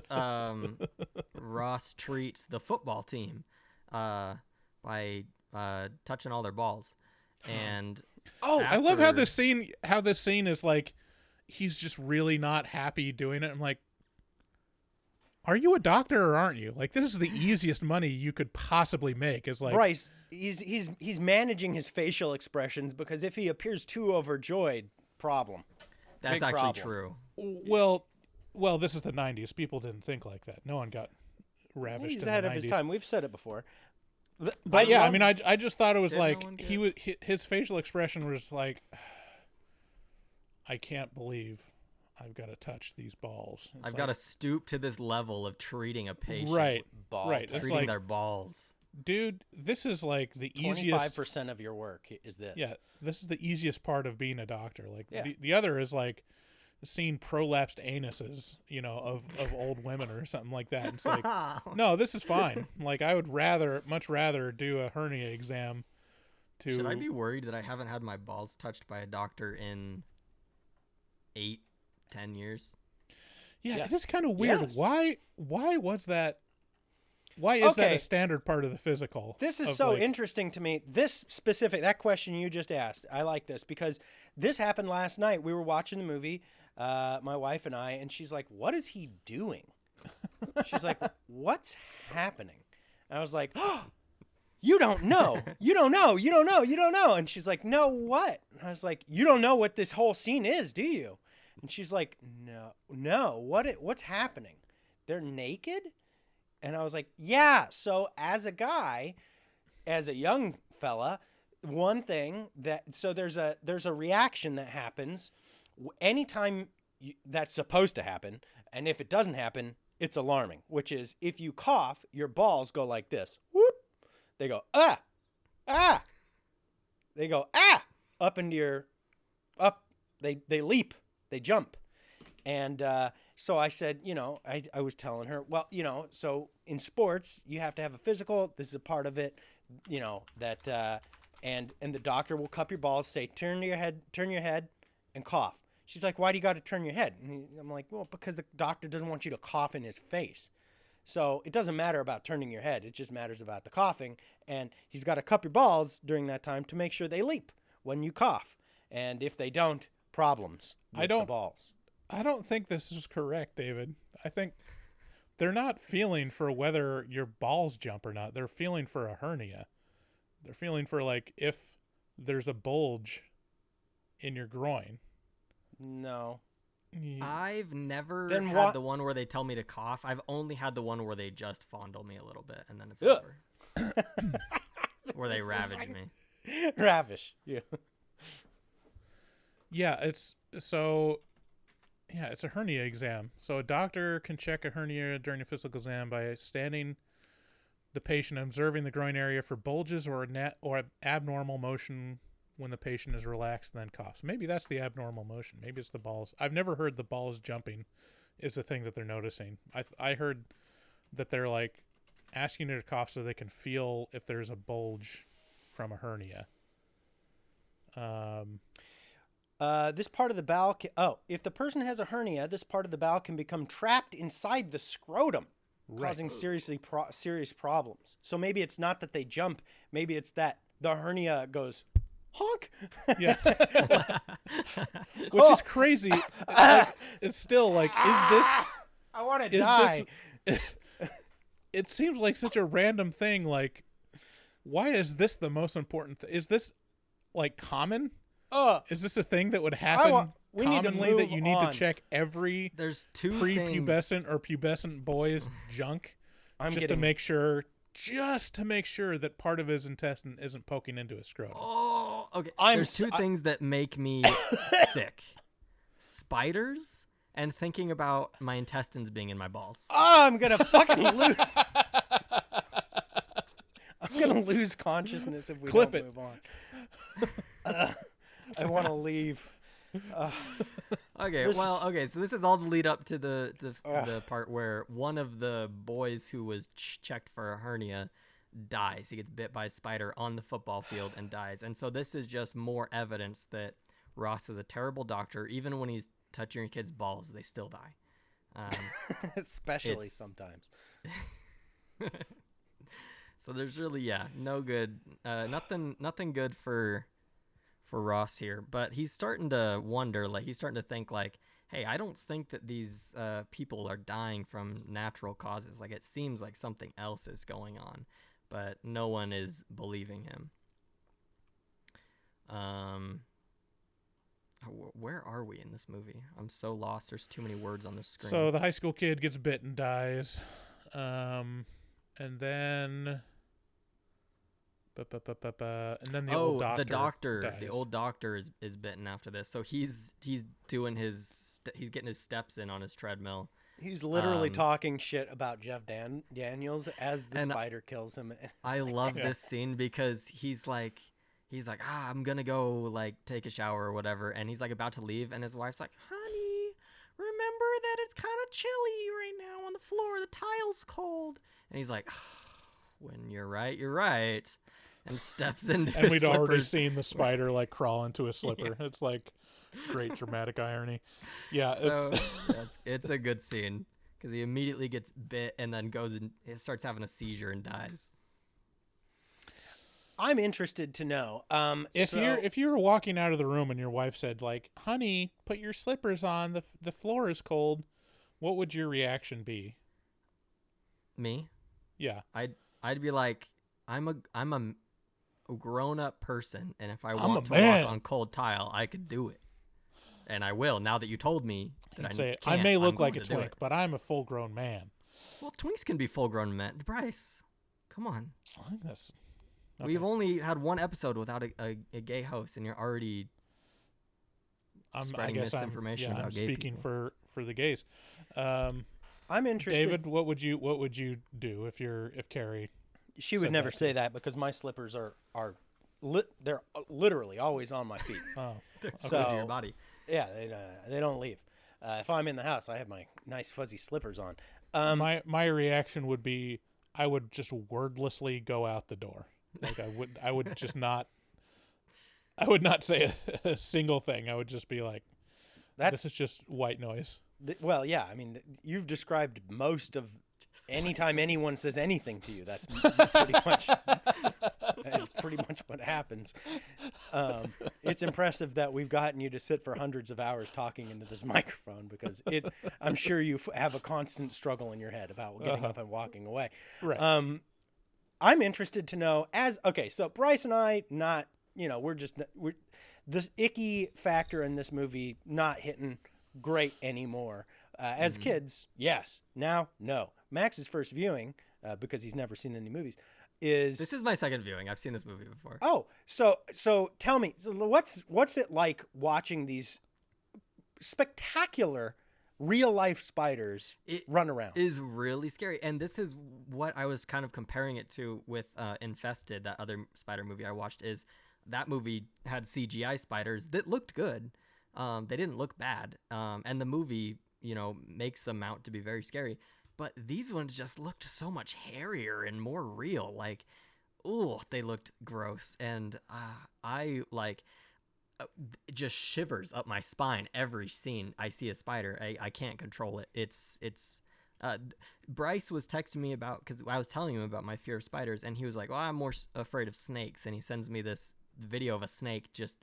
A: Ross treats the football team by touching all their balls, and
B: I love how this scene is like he's just really not happy doing it. I'm like, are you a doctor or aren't you? Like, this is the easiest money you could possibly make. Is like,
G: Bryce, he's managing his facial expressions because if he appears too overjoyed, problem.
A: that's
G: Big
A: actually
G: problem.
A: true.
B: Well, this is the 90s. People didn't think like that. No one got ravished
G: He's
B: in
G: ahead
B: the
G: of
B: 90s.
G: his time. We've said it before.
B: But yeah, I mean, I just thought it was
A: Did no
B: like
A: one get
B: his facial expression was like, I can't believe I've got to touch these balls.
A: I've got to stoop to this level of treating a patient.
B: Right.
G: Ball
B: Right.
G: touch.
B: It's
A: Treating
B: like,
A: their balls.
B: dude, this is like the easiest.
G: 25% of your work is this.
B: Yeah, this is the easiest part of being a doctor. Like
G: Yeah.
B: the other is like seeing prolapsed anuses, of old women or something like that. It's like, no, this is fine. Like, I would much rather do a hernia exam.
A: Should I be worried that I haven't had my balls touched by a doctor in 8-10 years?
B: Yeah,
G: Yes.
B: it is kind of weird.
G: Yes.
B: Why was that? Why is that a standard part of the physical?
G: This is
B: of,
G: so
B: like,
G: interesting to me. That question you just asked, I like this because this happened last night. We were watching the movie, my wife and I, and she's like, "What is he doing?" She's like, "What's happening?" And I was like, "Oh, you don't know. You don't know. You don't know. You don't know." And she's like, "No, what?" And I was like, "You don't know what this whole scene is, do you?" And she's like, "No. What's happening?" they're naked? And I was like, yeah. So as a guy, as a young fella, one thing so there's a reaction that happens anytime that's supposed to happen. And if it doesn't happen, it's alarming, which is if you cough, your balls go like this. Whoop. They go, ah, ah. They go, ah, up into your, up. They leap, they jump. And so I said, I was telling her, well, so in sports, you have to have a physical. This is a part of it, that, and the doctor will cup your balls, say, turn your head and cough. She's like, why do you got to turn your head? And I'm like, well, because the doctor doesn't want you to cough in his face. So it doesn't matter about turning your head. It just matters about the coughing. And he's got to cup your balls during that time to make sure they leap when you cough. And if they don't, problems with the balls.
B: I don't think this is correct, David. I think they're not feeling for whether your balls jump or not. They're feeling for a hernia. They're feeling for, like, if there's a bulge in your groin.
G: No.
A: I've never had the one where they tell me to cough. I've only had the one where they just fondle me a little bit and then it's over. Where they ravage me.
G: Ravish. Yeah.
B: Yeah, it's a hernia exam. So a doctor can check a hernia during a physical exam by standing the patient, observing the groin area for bulges or abnormal motion when the patient is relaxed and then coughs. Maybe that's the abnormal motion. Maybe it's the balls. I've never heard the balls jumping is the thing that they're noticing. I heard that they're like asking you to cough so they can feel if there's a bulge from a hernia.
G: This part of the bowel if the person has a hernia, this part of the bowel can become trapped inside the scrotum, causing serious problems. So maybe it's not that they jump. Maybe it's that the hernia goes honk.
B: Yeah. Which is crazy. It's still like, is this...
G: I want to die.
B: It seems like such a random thing. Like, why is this the most important thing? Is this, like, common? Is this a thing that would happen commonly that you need to check every
A: There's two
B: prepubescent or pubescent boy's junk to make sure that part of his intestine isn't poking into his scrotum?
A: Oh, okay. There's two things that make me sick. Spiders and thinking about my intestines being in my balls.
G: Oh, I'm going to fucking lose. I'm going to lose consciousness if we don't move on. I want to leave.
A: Okay, so this is all the lead up to the part where one of the boys who was checked for a hernia dies. He gets bit by a spider on the football field and dies. And so this is just more evidence that Ross is a terrible doctor. Even when he's touching your kids' balls, they still die.
G: Especially sometimes.
A: So there's really, no good, nothing good for Ross here, but he's starting to wonder, like he's starting to think like, hey, I don't think that these people are dying from natural causes. Like it seems like something else is going on, but no one is believing him. Where are we in this movie? I'm so lost. There's too many words on the screen.
B: So the high school kid gets bit and dies. And then the old doctor dies.
A: The old doctor is bitten after this. So he's doing he's getting his steps in on his treadmill.
G: He's literally talking shit about Jeff Daniels as the spider kills him.
A: I love this scene because he's like, I'm gonna go like take a shower or whatever, and he's like about to leave, and his wife's like, honey, remember that it's kind of chilly right now on the floor. The tile's cold, and he's like, when you're right, you're right. And steps into
B: and we'd
A: slippers.
B: Already seen the spider like crawl into a slipper. Yeah. It's like great dramatic irony. Yeah,
A: it's a good scene because he immediately gets bit and then goes and starts having a seizure and dies.
G: I'm interested to know
B: if you were walking out of the room and your wife said like, honey, put your slippers on, the floor is cold, what would your reaction be?
A: Me?
B: Yeah.
A: I'd be like, I'm a grown-up person, and if I
B: I'm
A: want to walk on cold tile, I could do it, and I will. Now that you told me that
B: I may look like a twink, but I'm a full-grown man.
A: Well, twinks can be full-grown men. Bryce, come on.
B: I think that's. Okay.
A: We've only had one episode without a gay host, and you're already spreading misinformation about
B: I'm
A: gay
B: speaking
A: people.
B: for the gays.
G: I'm interested.
B: David, what would you do if Carrie?
G: She would
B: said
G: never
B: that
G: say that because my slippers they're literally always on my feet.
B: Oh,
A: So to your body.
G: Yeah, they don't leave. If I'm in the house, I have my nice fuzzy slippers on.
B: my reaction would be I would just wordlessly go out the door. Like I would just not. I would not say a single thing. I would just be like, "This is just white noise."
G: Well, yeah. I mean, you've described most of anytime anyone says anything to you. That's pretty much what happens. It's impressive that we've gotten you to sit for hundreds of hours talking into this microphone because I'm sure you have a constant struggle in your head about getting up and walking away.
B: Right.
G: I'm interested to know so Bryce and I we're this icky factor in this movie not hitting great anymore. As kids, yes. Now, no. Max's first viewing, because he's never seen any movies,
A: This is my second viewing. I've seen this movie before.
G: Oh, so tell me, what's it like watching these spectacular real life spiders run around?
A: It is really scary, and this is what I was kind of comparing it to with Infested, that other spider movie I watched. Is that movie had CGI spiders that looked good. They didn't look bad, and the movie, makes them out to be very scary. But these ones just looked so much hairier and more real. Like, they looked gross, and just shivers up my spine every scene I see a spider. I can't control it. It's Bryce was texting me about, because I was telling him about my fear of spiders, and he was like, well, I'm more afraid of snakes, and he sends me this video of a snake just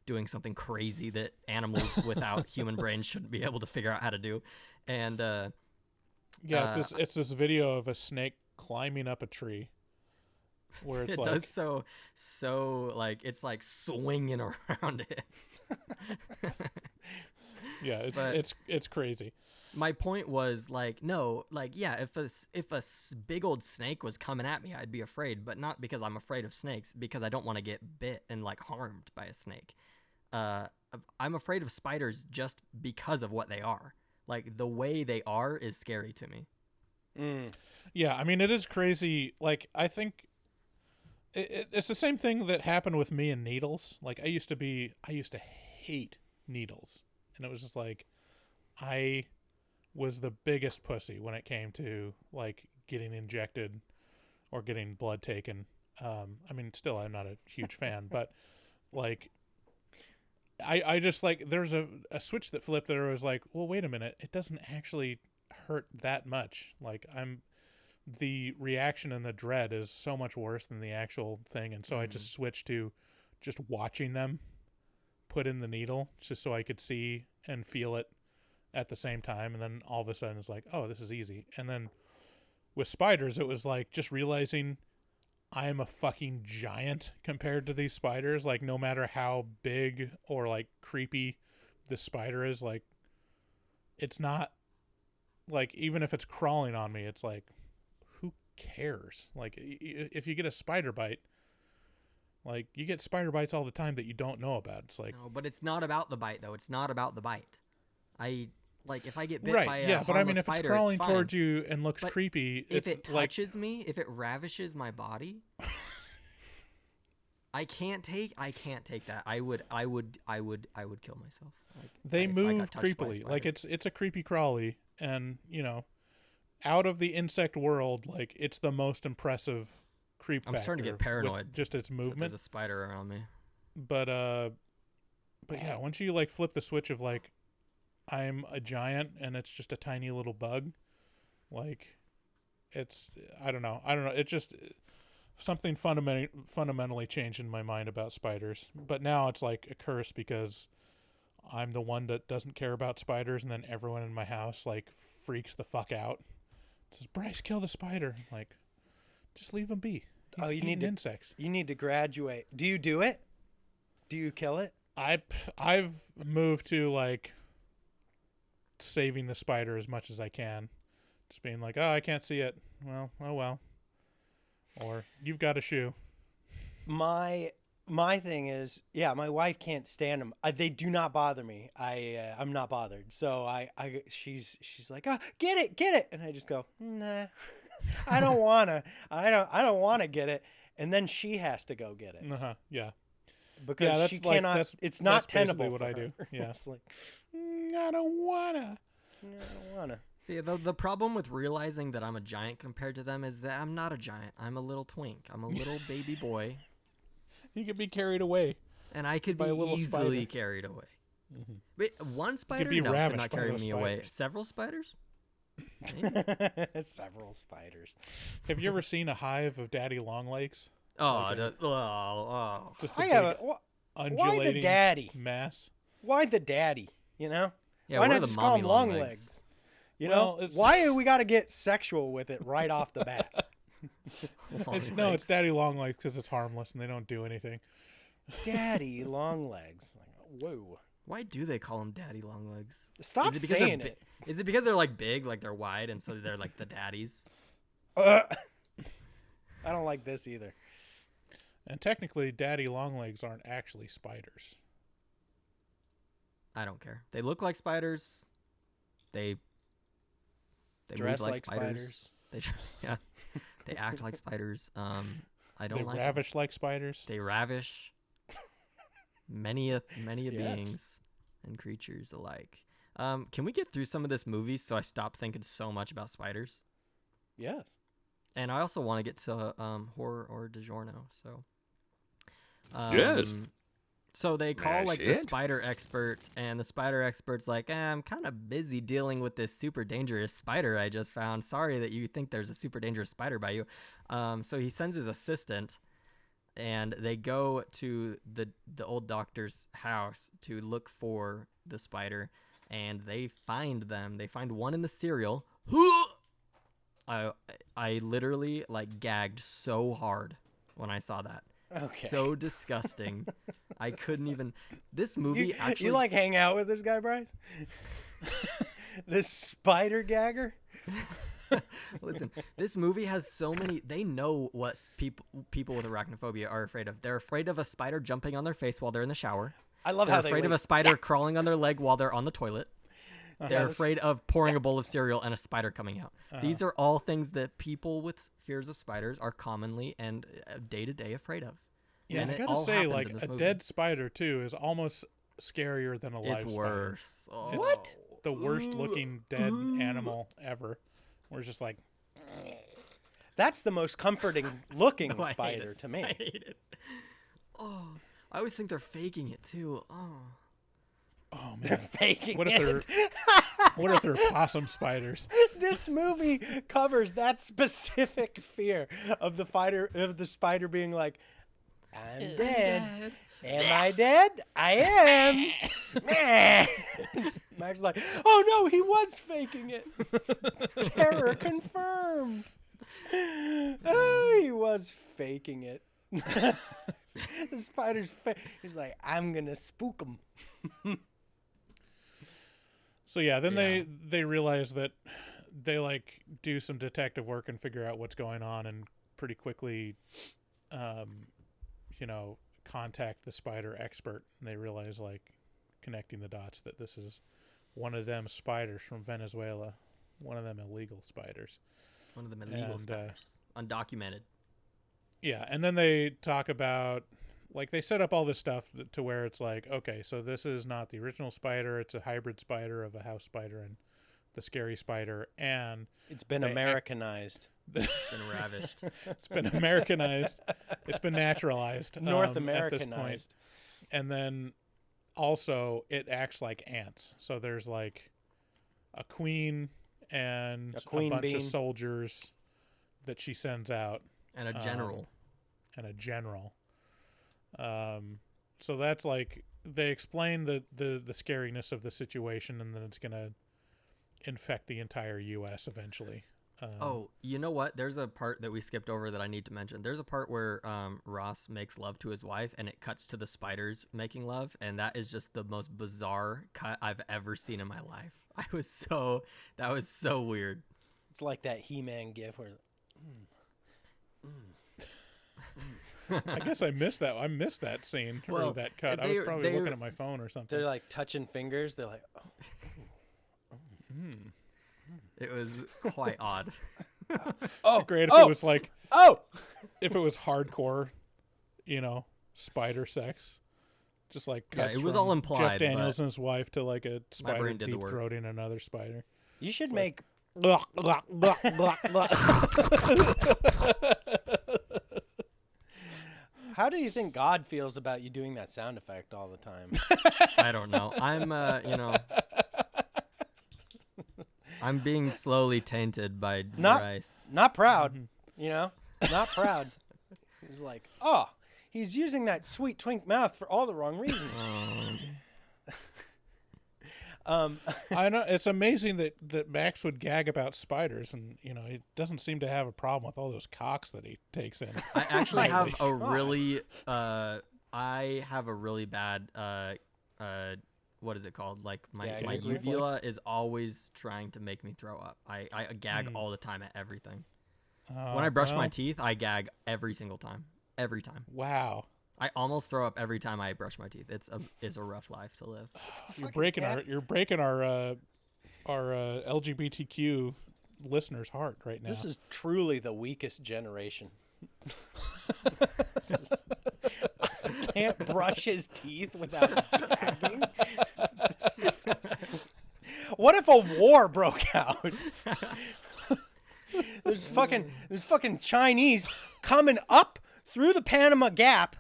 A: doing something crazy that animals without human brains shouldn't be able to figure out how to do. And
B: it's this video of a snake climbing up a tree where it's
A: does so like it's like swinging around it.
B: Yeah, it's crazy.
A: My point was if a big old snake was coming at me, I'd be afraid, but not because I'm afraid of snakes, because I don't want to get bit and harmed by a snake. I'm afraid of spiders just because of what they are. Like, the way they are is scary to me.
B: Yeah, I mean, it is crazy. Like, I think it's the same thing that happened with me and needles. Like, I used to hate needles, and it was just like, I was the biggest pussy when it came to getting injected or getting blood taken. I mean, still, I'm not a huge fan, but I just there's a switch that flipped that I was like, well, wait a minute, it doesn't actually hurt that much. The reaction and the dread is so much worse than the actual thing, and so I just switched to just watching them put in the needle just so I could see and feel it at the same time, and then all of a sudden it's like, oh, this is easy. And then with spiders, it was just realizing I am a fucking giant compared to these spiders. No matter how big or creepy the spider is, it's not even if it's crawling on me, it's who cares? If you get a spider bite, you get spider bites all the time that you don't know about. It's
A: no, but it's not about the bite, though. It's not about the bite. If I get bit
B: right,
A: by a
B: yeah, but I mean, if
A: spider,
B: it's crawling
A: it's
B: towards you and looks creepy,
A: if it touches me, if it ravishes my body, I can't take that. I would kill myself.
B: They move creepily. It's a creepy crawly, and out of the insect world, it's the most impressive creep factor.
A: I'm starting to get paranoid.
B: Just its movement.
A: There's a spider around me.
B: But yeah, once you flip the switch of I'm a giant and it's just a tiny little bug, it's I don't know. It's just something fundamentally changed in my mind about spiders. But now it's a curse because I'm the one that doesn't care about spiders, and then everyone in my house freaks the fuck out. Says, Bryce, kill the spider. Just leave him be. He's eating insects.
G: You need to graduate. Do you do it? Do you kill it?
B: I've moved to saving the spider as much as I can, Just being like, oh, I can't see it. Well, oh well. Or you've got a shoe.
G: My thing is, my wife can't stand them. They do not bother me. I'm not bothered. So she's like, oh, get it, and I just go, nah, I don't wanna. I don't wanna get it. And then she has to go get it.
B: Yeah.
G: Because
B: that's
G: she cannot. It's not
B: that's
G: tenable.
B: what
G: for
B: I
G: her.
B: do. Yeah.
G: It's like,
B: I don't wanna.
A: See, the problem with realizing that I'm a giant compared to them is that I'm not a giant. I'm a little twink. I'm a little baby boy.
B: You could be carried away.
A: And I could
B: by
A: be
B: a little
A: easily
B: spider.
A: carried away. Wait, one spider?
B: be
A: No, could
B: ravished
A: not
B: by
A: carry
B: those
A: me away.
B: spiders.
A: Several spiders?
G: Several spiders.
B: Have you ever seen a hive of daddy longlegs? Just the
G: I
B: big
G: have
B: undulating
G: why the daddy?
B: mass.
G: Why the daddy? You know?
A: Yeah,
G: why
A: what are
G: not
A: the
G: just call him
A: mommy
G: long
A: long
G: legs?
A: legs?
G: You
B: Well,
G: know?
B: it's-
G: Why do we got to get sexual with it right off the bat?
B: It's daddy longlegs because it's harmless and they don't do anything.
G: Daddy long legs. Like, whoa.
A: Why do they call them daddy long legs?
G: Stop
A: Is it because
G: saying
A: they're
G: it.
A: Is it because they're like big, like they're wide, and so they're like the daddies?
G: I don't like this either.
B: And technically, daddy longlegs aren't actually spiders.
A: I don't care. They look like spiders. They
G: Dress
A: move
G: like spiders.
A: Yeah. They act like spiders. I don't
B: They
A: like
B: ravish like spiders.
A: They ravish many a
G: Yes.
A: beings and creatures alike. Can we get through some of this movie so I stop thinking so much about spiders?
G: Yes.
A: And I also want to get to horror or DiGiorno. So
H: Yes.
A: So they call
F: That's
A: like the
F: it?
A: spider expert, and the spider expert's like, I'm kind of busy dealing with this super dangerous spider I just found. Sorry that you think there's a super dangerous spider by you. So he sends his assistant, and they go to the old doctor's house to look for the spider, and they find them. They find one in the cereal. I literally like gagged so hard when I saw that.
G: Okay.
A: So disgusting. I couldn't even. This movie actually.
G: You like hang out with this guy, Bryce? This spider gagger?
A: Listen, this movie has so many. They know what people with arachnophobia are afraid of. They're afraid of a spider jumping on their face while they're in the shower.
G: I love
A: They're
G: how they
A: afraid of a spider crawling on their leg while they're on the toilet. They're afraid of pouring a bowl of cereal and a spider coming out. These are all things that people with fears of spiders are commonly and day to day afraid of.
B: Yeah,
A: And
B: I
A: it
B: gotta
A: all
B: say,
A: happens
B: like
A: in this
B: a
A: movie.
B: dead spider too is almost scarier than a live
A: It's
B: spider.
A: worse. Oh.
B: It's
G: What?
B: The worst looking dead animal ever. We're just like,
G: That's the most comforting looking
A: No, I hate
G: spider
A: it.
G: to me.
A: I hate it. Oh, I always think they're faking it too. Oh.
B: oh man,
G: Faking
B: what if
G: it.
B: they're possum spiders?
G: This movie covers that specific fear of the spider being like, I'm dead. Am I dead? I am. Max like, oh no, he was faking it. Terror confirmed. Oh, he was faking it. The spider's he's like, I'm gonna spook him.
B: So yeah, then they realize that they like do some detective work and figure out what's going on, and pretty quickly, contact the spider expert. And they realize, like, connecting the dots, that this is one of them spiders from Venezuela, one of them illegal spiders.
A: One of them illegal spiders. Undocumented.
B: Yeah, and then they talk about, like, they set up all this stuff to where it's like, okay, so this is not the original spider, it's a hybrid spider of a house spider and the scary spider, and
G: It's been Americanized.
A: It's been ravished.
B: it's been Americanized, it's been naturalized,
G: North
B: at this point.
G: Americanized.
B: And then also it acts like ants. So there's like a queen and
G: A queen
B: bunch
G: bean.
B: of soldiers that she sends out.
A: And a general.
B: So that's like, they explain the scariness of the situation, and then it's gonna infect the entire U.S. eventually.
A: Oh, you know what? There's a part that we skipped over that I need to mention. There's a part where Ross makes love to his wife, and it cuts to the spiders making love, and that is just the most bizarre cut I've ever seen in my life. That was so weird.
G: It's like that He-Man gif where.
B: I guess I missed that. I missed that scene or that cut. I was probably looking at my phone or something.
G: They're like touching fingers. They're like,
A: It was quite odd.
B: Great if it was like, if it was hardcore, spider sex. Just like cuts
A: it was
B: from
A: all implied.
B: Jeff Daniels and his wife to like a spider deep throating another spider.
G: you should make. How do you think God feels about you doing that sound effect all the time?
A: I don't know. I'm being slowly tainted by rice.
G: Not proud, not proud. He's like, he's using that sweet twink mouth for all the wrong reasons.
B: I know it's amazing that Max would gag about spiders, and he doesn't seem to have a problem with all those cocks that he takes in.
A: I actually have a really, bad, what is it called? Like my uvula is always trying to make me throw up. I gag all the time at everything. When I brush my teeth, I gag every single time. Every time.
B: Wow.
A: I almost throw up every time I brush my teeth. It's a rough life to live.
B: You're breaking our LGBTQ listeners' heart right now.
G: This is truly the weakest generation. Can't brush his teeth without gagging. What if a war broke out? There's fucking Chinese coming up through the Panama Gap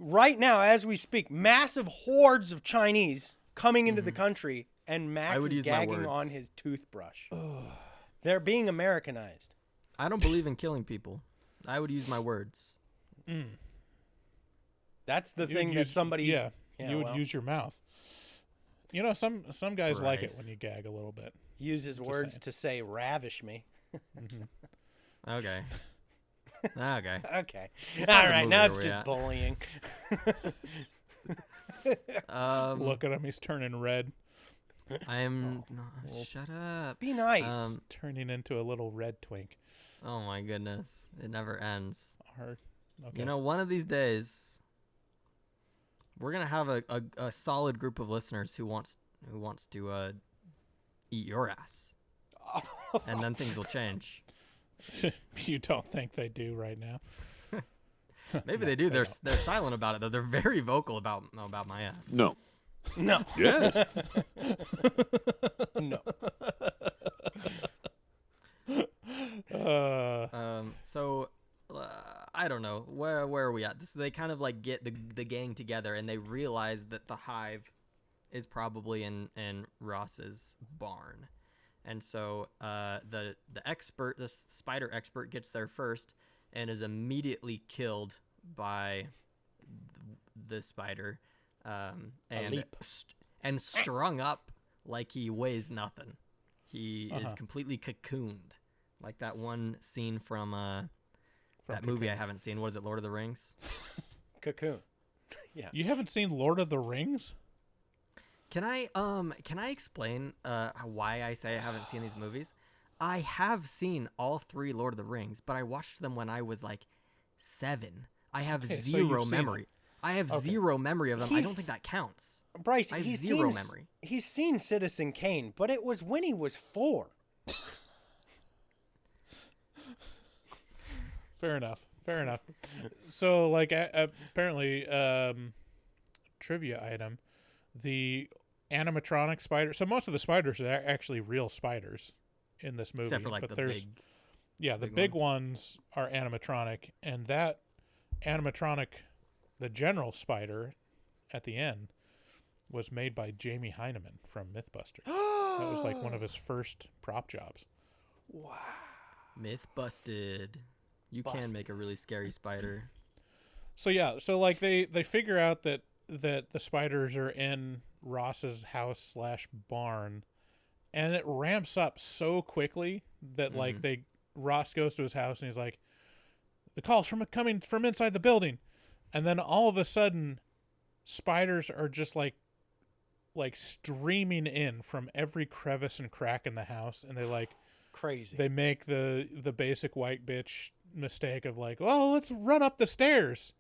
G: right now as we speak. Massive hordes of Chinese coming into the country, and Max is gagging on his toothbrush. They're being Americanized.
A: I don't believe in killing people. I would use my words.
G: That's the thing that somebody...
B: Yeah, you would use your mouth. Some guys like it when you gag a little bit.
G: Use his words to say, ravish me.
A: Okay. Okay.
G: Okay. All right, now it's just bullying.
B: Look at him. He's turning red.
A: Shut up.
G: Be nice.
B: Turning into a little red twink.
A: Oh, my goodness. It never ends.
B: Okay.
A: One of these days, we're going to have a solid group of listeners who wants to eat your ass. And then things will change.
B: You don't think they do right now?
A: Maybe they do. They're silent about it, though. They're very vocal about my ass.
H: No.
G: No.
H: Yes.
G: No.
A: I don't know. Where are we at? So they kind of like get the gang together, and they realize that the hive is probably in Ross's barn. And so the spider expert gets there first and is immediately killed by the spider, and strung up like he weighs nothing. He is completely cocooned, like that one scene from that movie I haven't seen. What is it, Lord of the Rings?
G: Cocoon. Yeah.
B: You haven't seen Lord of the Rings?
A: Can I explain why I say I haven't seen these movies? I have seen all 3 Lord of the Rings, but I watched them when I was like 7. I have zero memory. I have zero memory of them. I don't think that counts.
G: Bryce,
A: I have zero memory.
G: He's seen Citizen Kane, but it was when he was 4.
B: Fair enough. So, like, apparently, trivia item, the animatronic spider. So most of the spiders are actually real spiders in this movie.
A: Except for like
B: the big ones are animatronic, and that animatronic, the general spider at the end, was made by Jamie Hyneman from Mythbusters. That was like one of his first prop jobs.
G: Wow.
A: Myth busted. You can make a really scary spider.
B: So like they figure out that the spiders are in Ross's house / barn, and it ramps up so quickly that like Ross goes to his house and he's like, the call's coming from inside the building, and then all of a sudden spiders are just like streaming in from every crevice and crack in the house, and they like
G: Crazy.
B: They make the basic white bitch mistake of like, oh, let's run up the stairs.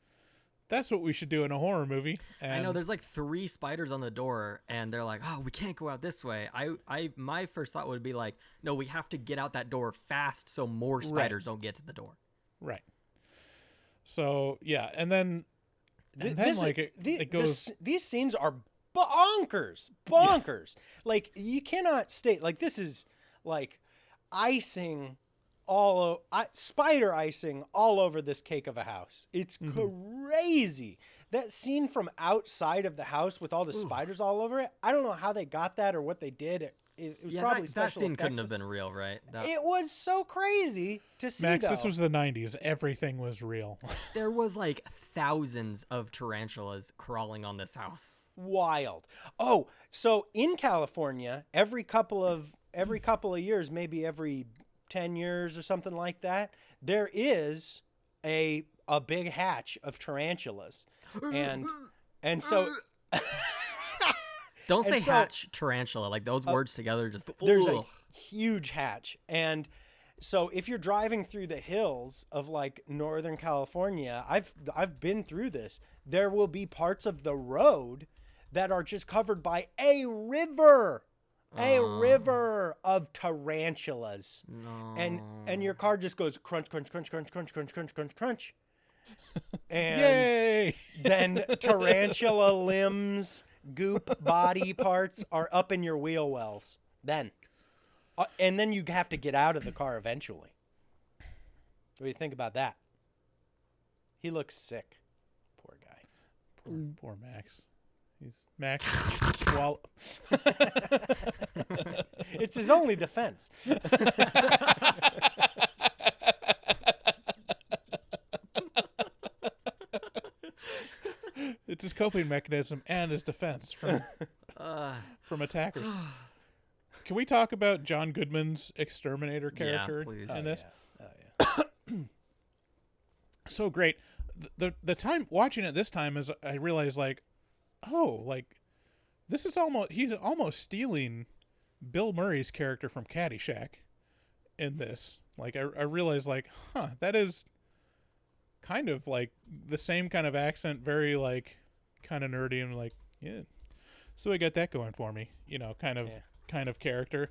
B: That's what we should do in a horror movie. And
A: I know there's like 3 spiders on the door, and they're like, "Oh, we can't go out this way." My first thought would be like, "No, we have to get out that door fast so more spiders don't get to the door."
B: Right. So yeah, and then it goes.
G: These scenes are bonkers. Yeah. Like you cannot state like this is like icing. Spider icing all over this cake of a house. It's crazy. That scene from outside of the house with all the spiders all over it. I don't know how they got that or what they did. It was probably special
A: that scene
G: effects.
A: couldn't have been real, right?
G: It was so crazy to see.
B: Max, this was the 90s. Everything was real.
A: There was like thousands of tarantulas crawling on this house.
G: Wild. Oh, so in California, every couple of years, maybe every 10 years or something like that, there is a big hatch of tarantulas, and so
A: don't say hatch tarantula, like those words together just
G: there's a huge hatch. And so if you're driving through the hills of like Northern California, I've been through this, there will be parts of the road that are just covered by a river of tarantulas.
A: No.
G: And your car just goes crunch, crunch, crunch, crunch, crunch, crunch, crunch, crunch, crunch. And
B: Yay!
G: then tarantula limbs, goop, body parts are up in your wheel wells. Then. And then you have to get out of the car eventually. What do you think about that? He looks sick. Poor guy.
B: Poor Max. Max swallow.
G: It's his only defense.
B: It's his coping mechanism and his defense from attackers. Can we talk about John Goodman's exterminator character in this? So great. The time watching it this time is I realized like, oh, like this is he's almost stealing Bill Murray's character from Caddyshack in this. Like I realized like, that is kind of like the same kind of accent, very like kind of nerdy and like, yeah. So I got that going for me, kind of character.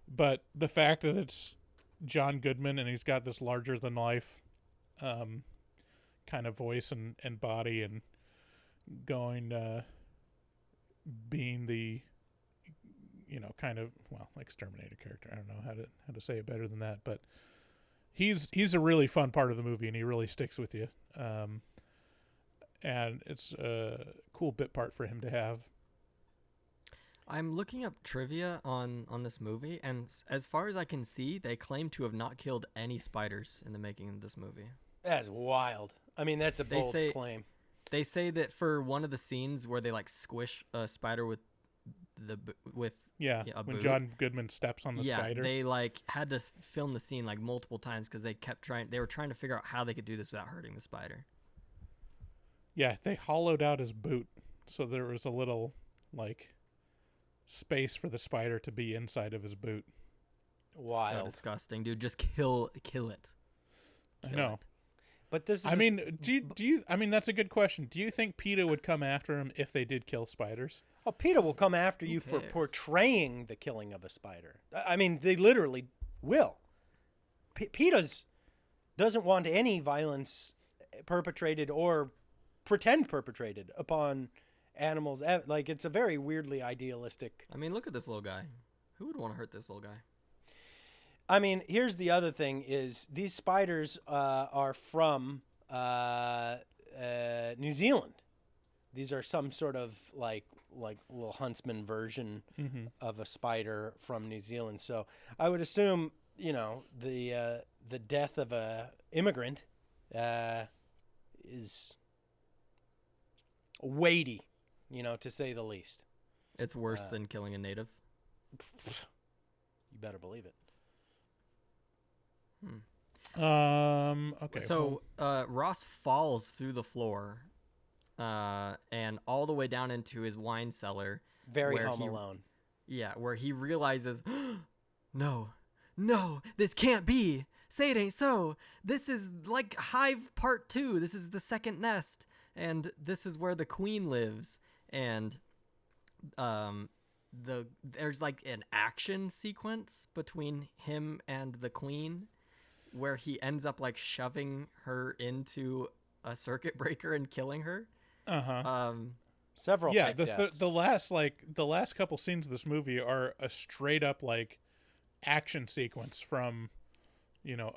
B: But the fact that it's John Goodman and he's got this larger than life kind of voice and body and going being the kind of exterminator character. I don't know how to say it better than that, but he's a really fun part of the movie and he really sticks with you. And it's a cool bit part for him to have.
A: I'm looking up trivia on this movie, and as far as I can see, they claim to have not killed any spiders in the making of this movie.
G: That's wild. I mean, that's a bold claim.
A: They say that for one of the scenes where they like squish a spider with a
B: when
A: boot,
B: John Goodman steps on the spider,
A: they like had to film the scene like multiple times because they were trying to figure out how they could do this without hurting the spider.
B: Yeah, they hollowed out his boot so there was a little like space for the spider to be inside of his boot.
G: Wild.
A: So disgusting, dude. Just kill it.
B: I know.
G: But this is
B: I mean, do you I mean that's a good question. Do you think PETA would come after him if they did kill spiders?
G: Oh, PETA will come after you for portraying the killing of a spider. I mean, they literally will. PETA doesn't want any violence perpetrated or pretend perpetrated upon animals. Like, it's a very weirdly idealistic.
A: I mean, look at this little guy. Who would want to hurt this little guy?
G: I mean, here's the other thing is these spiders are from New Zealand. These are some sort of like little huntsman version of a spider from New Zealand. So I would assume, the death of a immigrant is weighty, to say the least.
A: It's worse than killing a native.
G: You better believe it.
B: Okay.
A: So Ross falls through the floor and all the way down into his wine cellar.
G: Very Home Alone.
A: Yeah, where he realizes, no, no, this can't be. Say it ain't so. This is like Hive Part 2. This is the second nest. And this is where the queen lives. And there's like an action sequence between him and the queen where he ends up like shoving her into a circuit breaker and killing her.
G: Several.
B: Yeah,
G: fake
B: the last couple scenes of this movie are a straight up like action sequence from, you know,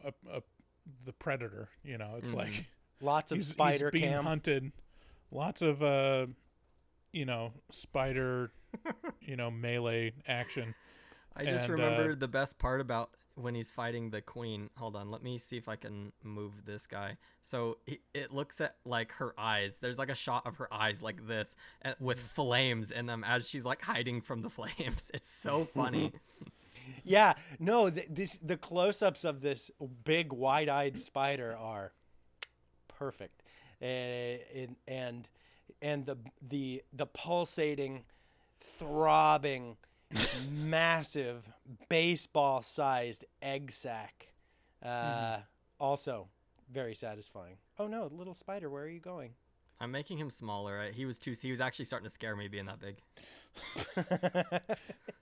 B: the Predator. You know, it's like
G: lots of spider
B: he's being
G: cam
B: hunted, lots of you know, spider, you know, melee action.
A: I just remember the best part about when he's fighting the queen. Hold on, let me see if I can move this guy. So it looks at like her eyes. There's like a shot of her eyes like this with flames in them as she's like hiding from the flames. It's so funny.
G: Yeah, no, the close-ups of this big wide-eyed spider are perfect, and the pulsating, throbbing, massive baseball-sized egg sac, also very satisfying. Oh no, little spider, where are you going?
A: I'm making him smaller. Right? He was actually starting to scare me being that big.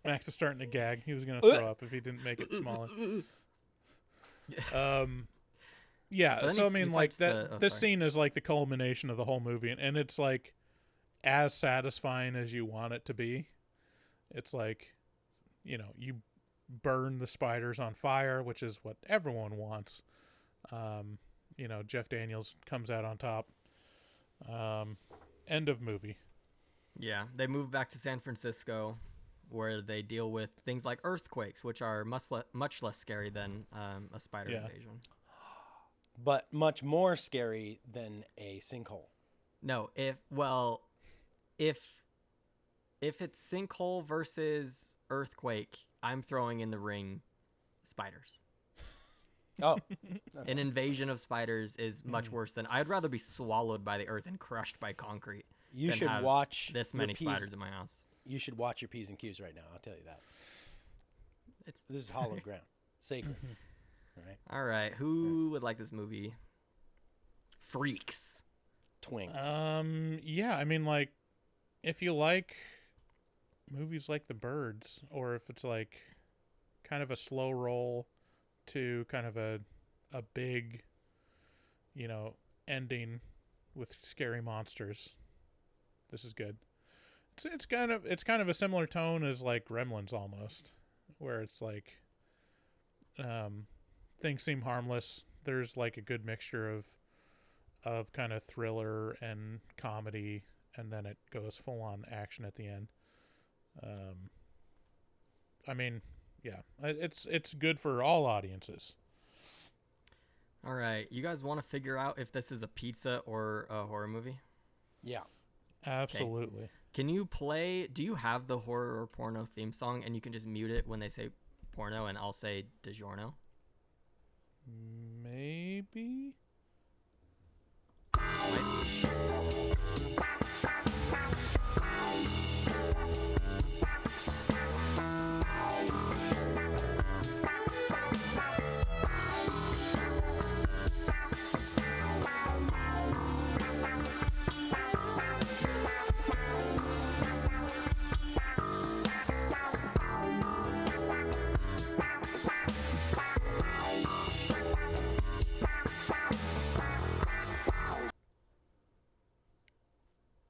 B: Max is starting to gag. He was going to throw up if he didn't make it smaller. Yeah, so I mean, like this scene is like the culmination of the whole movie, and it's like as satisfying as you want it to be. It's like, you know, you burn the spiders on fire, which is what everyone wants. You know, Jeff Daniels comes out on top. End of movie.
A: Yeah, they move back to San Francisco, where they deal with things like earthquakes, which are much less scary than a spider invasion.
G: But much more scary than a sinkhole.
A: No, if it's sinkhole versus earthquake, I'm throwing in the ring spiders.
G: Oh.
A: An invasion of spiders is much worse than... I'd rather be swallowed by the earth and crushed by concrete.
G: You
A: than
G: should
A: have
G: watch
A: this many spiders in my house.
G: You should watch your P's and Q's right now. I'll tell you that. This is hollow ground. Sacred.
A: All right. Who would like this movie? Freaks.
G: Twinks.
B: Yeah, I mean, like, if you like movies like The Birds, or if it's like kind of a slow roll to kind of a big, you know, ending with scary monsters, this is good. It's kind of a similar tone as like Gremlins almost, where it's like things seem harmless. There's like a good mixture of kind of thriller and comedy, and then it goes full on action at the end. I mean, yeah, it's good for all audiences.
A: All right, you guys want to figure out if this is a pizza or a horror movie?
G: Yeah,
B: absolutely.
A: Okay. Can you play? Do you have the horror or porno theme song, and you can just mute it when they say porno, and I'll say DiGiorno?
B: Maybe.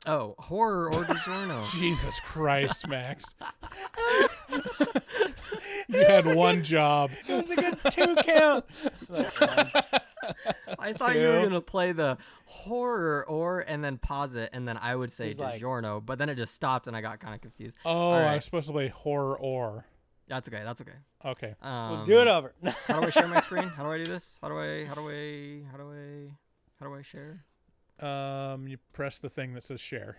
A: Oh, horror or DiGiorno.
B: Jesus Christ, Max. You had one job.
G: It was a good 2 count.
A: I thought you were going to play the horror or and then pause it, and then I would say DiGiorno, but then it just stopped and I got kind of confused.
B: Oh, right. I was supposed to play horror or.
A: That's okay.
B: Okay.
G: We'll do it over.
A: How do I share my screen? How do I do this? How do I share?
B: You press the thing that says share.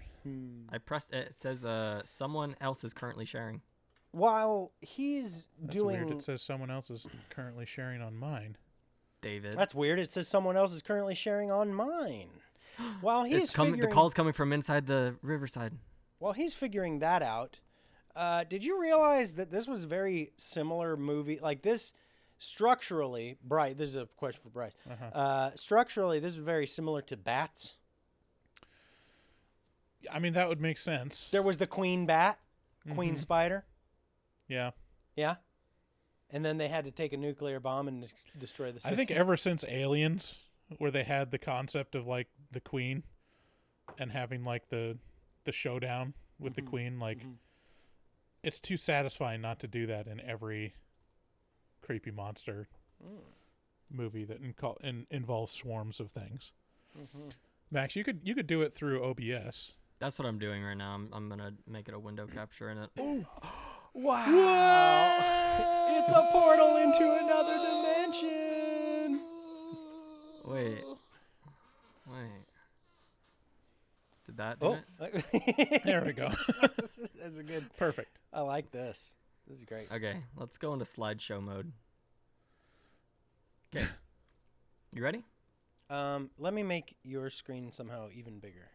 A: I pressed it. It says someone else is currently sharing.
G: While he's
B: That's weird. It says someone else is currently sharing on mine.
A: David.
G: That's weird. It says someone else is currently sharing on mine. While he's
A: the call's coming from inside the Riverside.
G: While he's figuring that out, did you realize that this was a very similar movie? Like this Structurally, Bryce, this is a question for Bryce. Structurally, this is very similar to bats.
B: I mean, that would make sense.
G: There was the queen bat, queen spider.
B: Yeah.
G: Yeah. And then they had to take a nuclear bomb and destroy the system.
B: I think ever since Aliens, where they had the concept of like the queen and having like the showdown with the queen, like it's too satisfying not to do that in every creepy monster movie that involves swarms of things. Max, you could do it through OBS.
A: That's what I'm doing right now. I'm gonna make it a window capture in it.
G: Wow. It's a portal into another dimension.
A: Wait. Did that do it?
B: There we go.
G: That's a good.
B: Perfect.
G: I like this. This is great.
A: Okay, let's go into slideshow mode. Okay. You ready?
G: Let me make your screen somehow even bigger.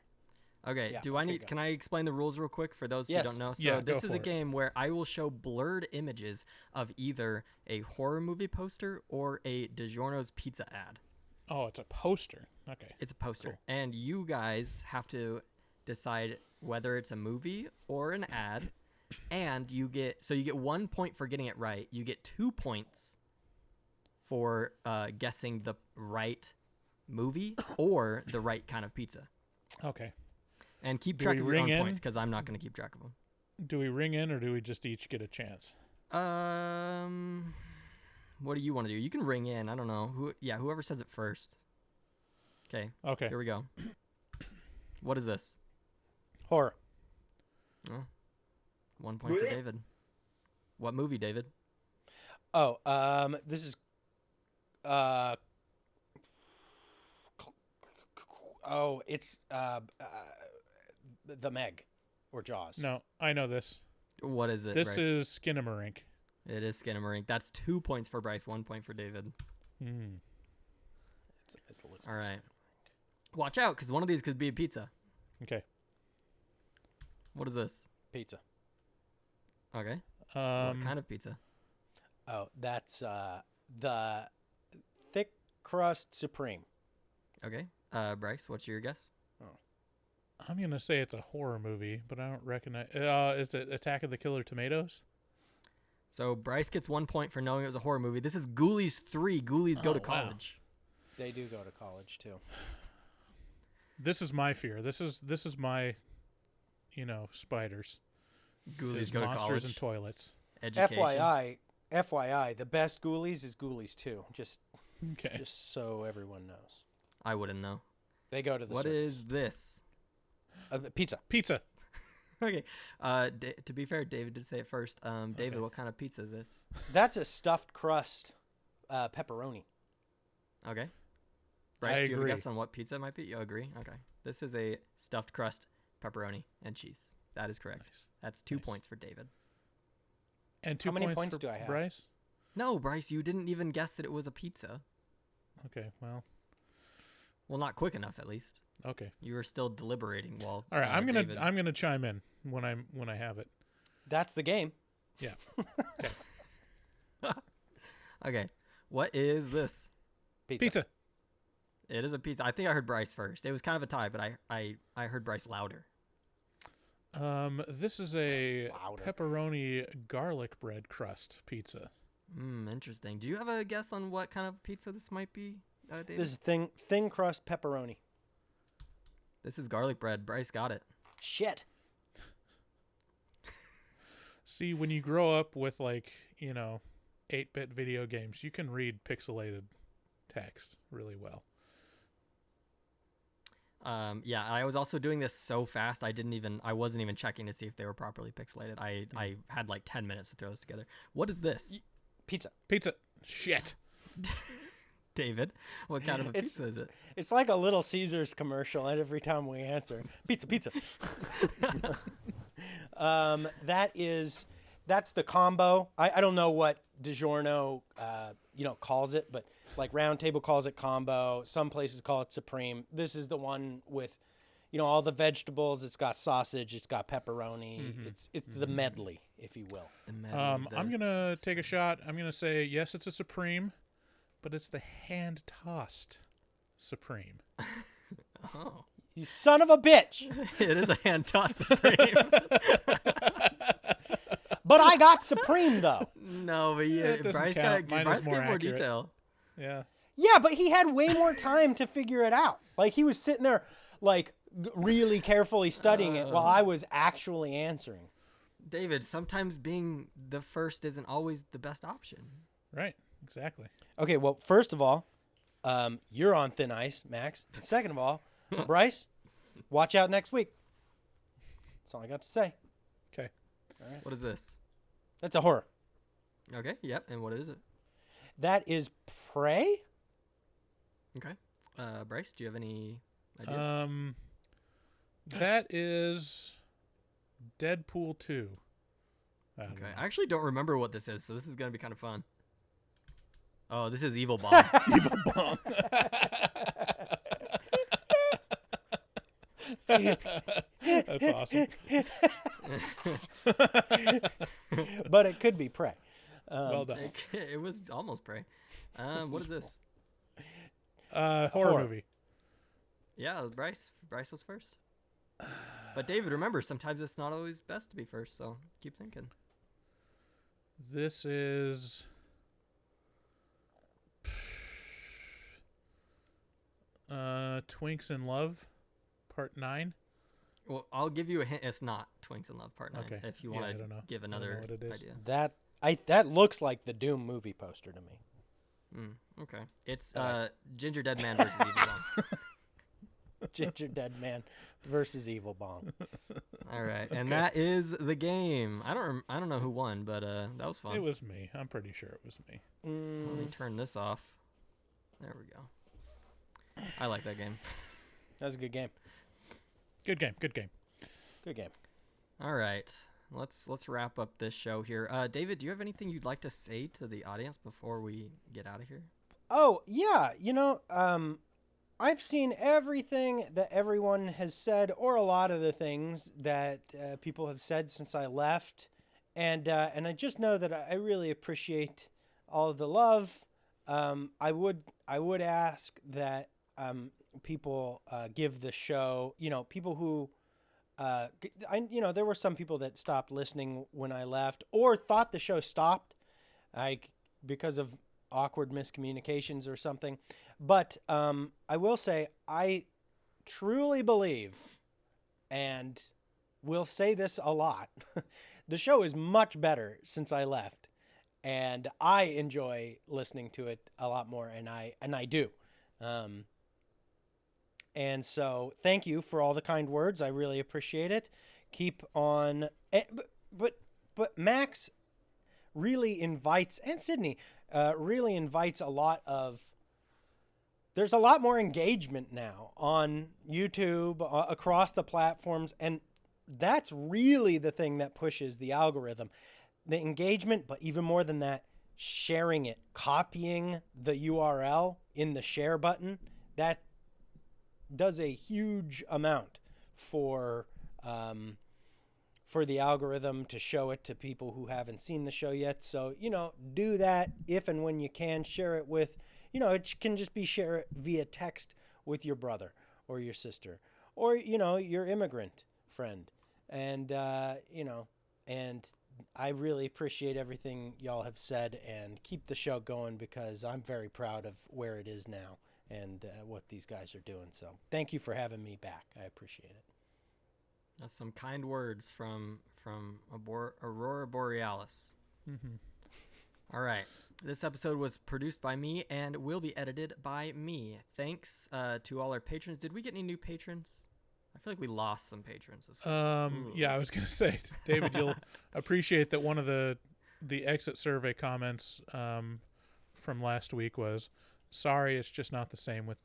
A: Okay,
G: Yeah,
A: can I explain the rules real quick for those who don't know? So
B: Yeah,
A: this
B: go
A: is a
B: for it.
A: game where I will show blurred images of either a horror movie poster or a DiGiorno's pizza ad.
B: Oh, it's a poster. Okay.
A: It's a poster.
B: Cool.
A: And you guys have to decide whether it's a movie or an ad. And you get 1 point for getting it right. You get 2 points for guessing the right movie or the right kind of pizza.
B: Okay.
A: And keep
B: Do
A: track
B: we
A: of your
B: ring
A: own
B: in?
A: points because I'm not going to keep track of them.
B: Do we ring in or do we just each get a chance?
A: What do you want to do? You can ring in. I don't know. Whoever says it first. Okay.
B: Okay.
A: Here we go. What is this?
G: Horror.
A: Oh, 1 point for David. What movie, David?
G: Oh, this is. It's The Meg, or Jaws.
B: No, I know this.
A: What is it?
B: This
A: Bryce?
B: is Skinamarink.
A: It is Skinamarink. That's 2 points for Bryce. 1 point for David.
G: It's
A: All right. Watch out, because one of these could be a pizza.
B: Okay.
A: What is this?
G: Pizza.
A: Okay. What kind of pizza?
G: Oh, that's the thick crust supreme.
A: Okay. Bryce, what's your guess?
B: I'm going to say it's a horror movie, but I don't recognize. Is it Attack of the Killer Tomatoes?
A: So Bryce gets 1 point for knowing it was a horror movie. This is Ghoulies 3. Ghoulies go to
B: wow.
A: college.
G: They do go to college too.
B: This is my fear. This is my, spiders.
A: Ghoulies
B: Is
A: go to
B: monsters
A: college.
B: and toilets.
A: Education.
G: FYI, the best Ghoulies is Ghoulies 2. Just
B: Okay.
G: so everyone knows.
A: I wouldn't know.
G: They go to the
A: What
G: circus.
A: is this?
G: Pizza.
B: Pizza.
A: Okay. To be fair, David did say it first. David,
B: Okay.
A: what kind of pizza is this?
G: That's a stuffed crust pepperoni.
A: Okay. Bryce,
B: I
A: do you have a
B: agree.
A: guess on what pizza it might be? You agree? Okay. This is a stuffed crust, pepperoni, and cheese. That is correct.
B: Nice.
A: That's 2
B: Nice.
A: points for David.
B: And 2
G: How many
B: points
G: points
B: for
G: do I have?
B: Bryce?
A: No, Bryce, you didn't even guess that it was a pizza.
B: Okay, well,
A: Well, not quick enough, at least.
B: okay.
A: You were still deliberating while.
B: All right, I'm gonna
A: David-
B: chime in when I have it.
G: That's the game.
B: Yeah. Okay.
A: Okay. What is this?
B: Pizza.
A: It is a pizza. I think I heard Bryce first. It was kind of a tie, but I heard Bryce louder.
B: This is a
G: Louder.
B: pepperoni garlic bread crust pizza.
A: Interesting. Do you have a guess on what kind of pizza this might be, David?
G: This is thin crust pepperoni.
A: This is garlic bread. Bryce got it.
G: Shit.
B: See, when you grow up with 8-bit video games, you can read pixelated text really well.
A: Yeah, I was also doing this so fast I wasn't even checking to see if they were properly pixelated. I had like 10 minutes to throw this together. What is this?
G: Pizza.
B: Pizza. Shit.
A: David, what kind of a pizza is it?
G: It's like a Little Caesars commercial every time we answer. Pizza, pizza. That's the combo. I don't know what DiGiorno calls it, but like Round Table calls it combo. Some places call it supreme. This is the one with, all the vegetables. It's got sausage. It's got pepperoni. It's the medley, if you will.
B: I'm gonna take a shot. I'm gonna say yes, it's a Supreme, but it's the hand tossed Supreme.
A: Oh.
G: You son of a bitch!
A: It is a hand toss Supreme.
G: But I got Supreme though.
A: No, but Bryce
B: count.
A: got
B: Mine is
A: more
B: accurate.
A: detail.
B: Yeah.
G: Yeah, but he had way more time to figure it out. Like he was sitting there, like really carefully studying it while I was actually answering.
A: David, sometimes being the first isn't always the best option.
B: Right. Exactly.
G: Okay, well, first of all, you're on thin ice, Max. And second of all, Bryce, watch out next week. That's all I got to say.
B: Okay.
G: All right.
A: What is this?
G: That's a horror.
A: Okay, yep. And what is it?
G: That is Prey?
A: Okay. Bryce, do you have any ideas?
B: That is Deadpool 2.
A: Okay. I actually don't remember what this is, so this is going to be kind of fun. Oh, this is Evil Bomb.
B: Evil Bomb. That's awesome.
G: But it could be Prey.
B: Well done.
A: It was almost Prey. What is this?
B: Horror movie.
A: Yeah, it was Bryce. Bryce was first. But David, remember, sometimes it's not always best to be first, so keep thinking.
B: This is... Twinks in Love, Part 9.
A: Well, I'll give you a hint. It's not Twinks in Love Part 9.
B: Okay.
A: If you
B: Yeah,
A: want
B: I don't know.
A: to give
B: I don't know
A: another
B: what it is.
A: idea.
G: That looks like the Doom movie poster to me.
A: Okay. It's Ginger Dead Man versus Evil Bomb.
G: Ginger Dead Man versus Evil Bomb.
A: All right, and that is the game. I don't know who won, but that was fun.
B: It was me. I'm pretty sure it was me.
A: Let me turn this off. There we go. I like that game.
G: That was a good game.
B: Good game. Good game.
G: Good game.
A: All right, let's wrap up this show here. David, do you have anything you'd like to say to the audience before we get out of here?
G: Oh yeah, I've seen everything that everyone has said, or a lot of the things that people have said since I left, and I just know that I really appreciate all of the love. I would ask that people give the show, people who, there were some people that stopped listening when I left, or thought the show stopped, because of awkward miscommunications or something. But I will say I truly believe, and will say this a lot, the show is much better since I left, and I enjoy listening to it a lot more, and I do. And so thank you for all the kind words. I really appreciate it. Keep on. But Max really invites, and Sydney really invites a lot of. There's a lot more engagement now on YouTube, across the platforms, and that's really the thing that pushes the algorithm. The engagement, but even more than that, sharing it, copying the URL in the share button, that does a huge amount for the algorithm to show it to people who haven't seen the show yet. So, do that if and when you can. Share it with, it can just be share it via text with your brother or your sister or, your immigrant friend. And, and I really appreciate everything y'all have said, and keep the show going, because I'm very proud of where it is now and what these guys are doing. So thank you for having me back. I appreciate it.
A: That's some kind words from Aurora Borealis.
B: Mm-hmm.
A: All right. This episode was produced by me and will be edited by me. Thanks to all our patrons. Did we get any new patrons? I feel like we lost some patrons this week.
B: Yeah, I was going to say, David, you'll appreciate that one of the exit survey comments from last week was, sorry, it's just not the same with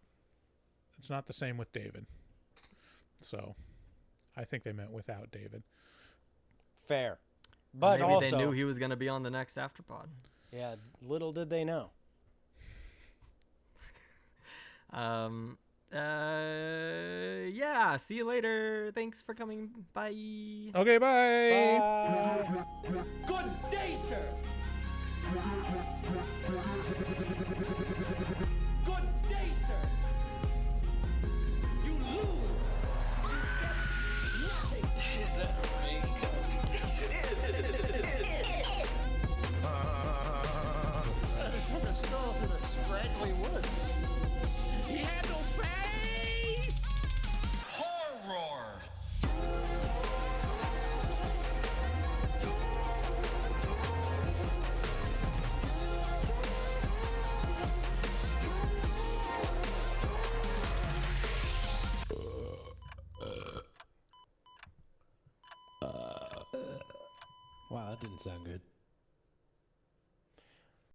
B: David. So I think they meant without David.
G: Fair. But
A: maybe
G: also,
A: they knew he was going to be on the next Afterpod.
G: Yeah, little did they know.
A: yeah, see you later. Thanks for coming. Bye.
B: Okay, bye.
C: Good day, sir. Good day, sir. You lose. Is that me?
I: Just stroll through the scraggly woods.
C: He had no face.
I: Horror!
J: Wow, that didn't sound good.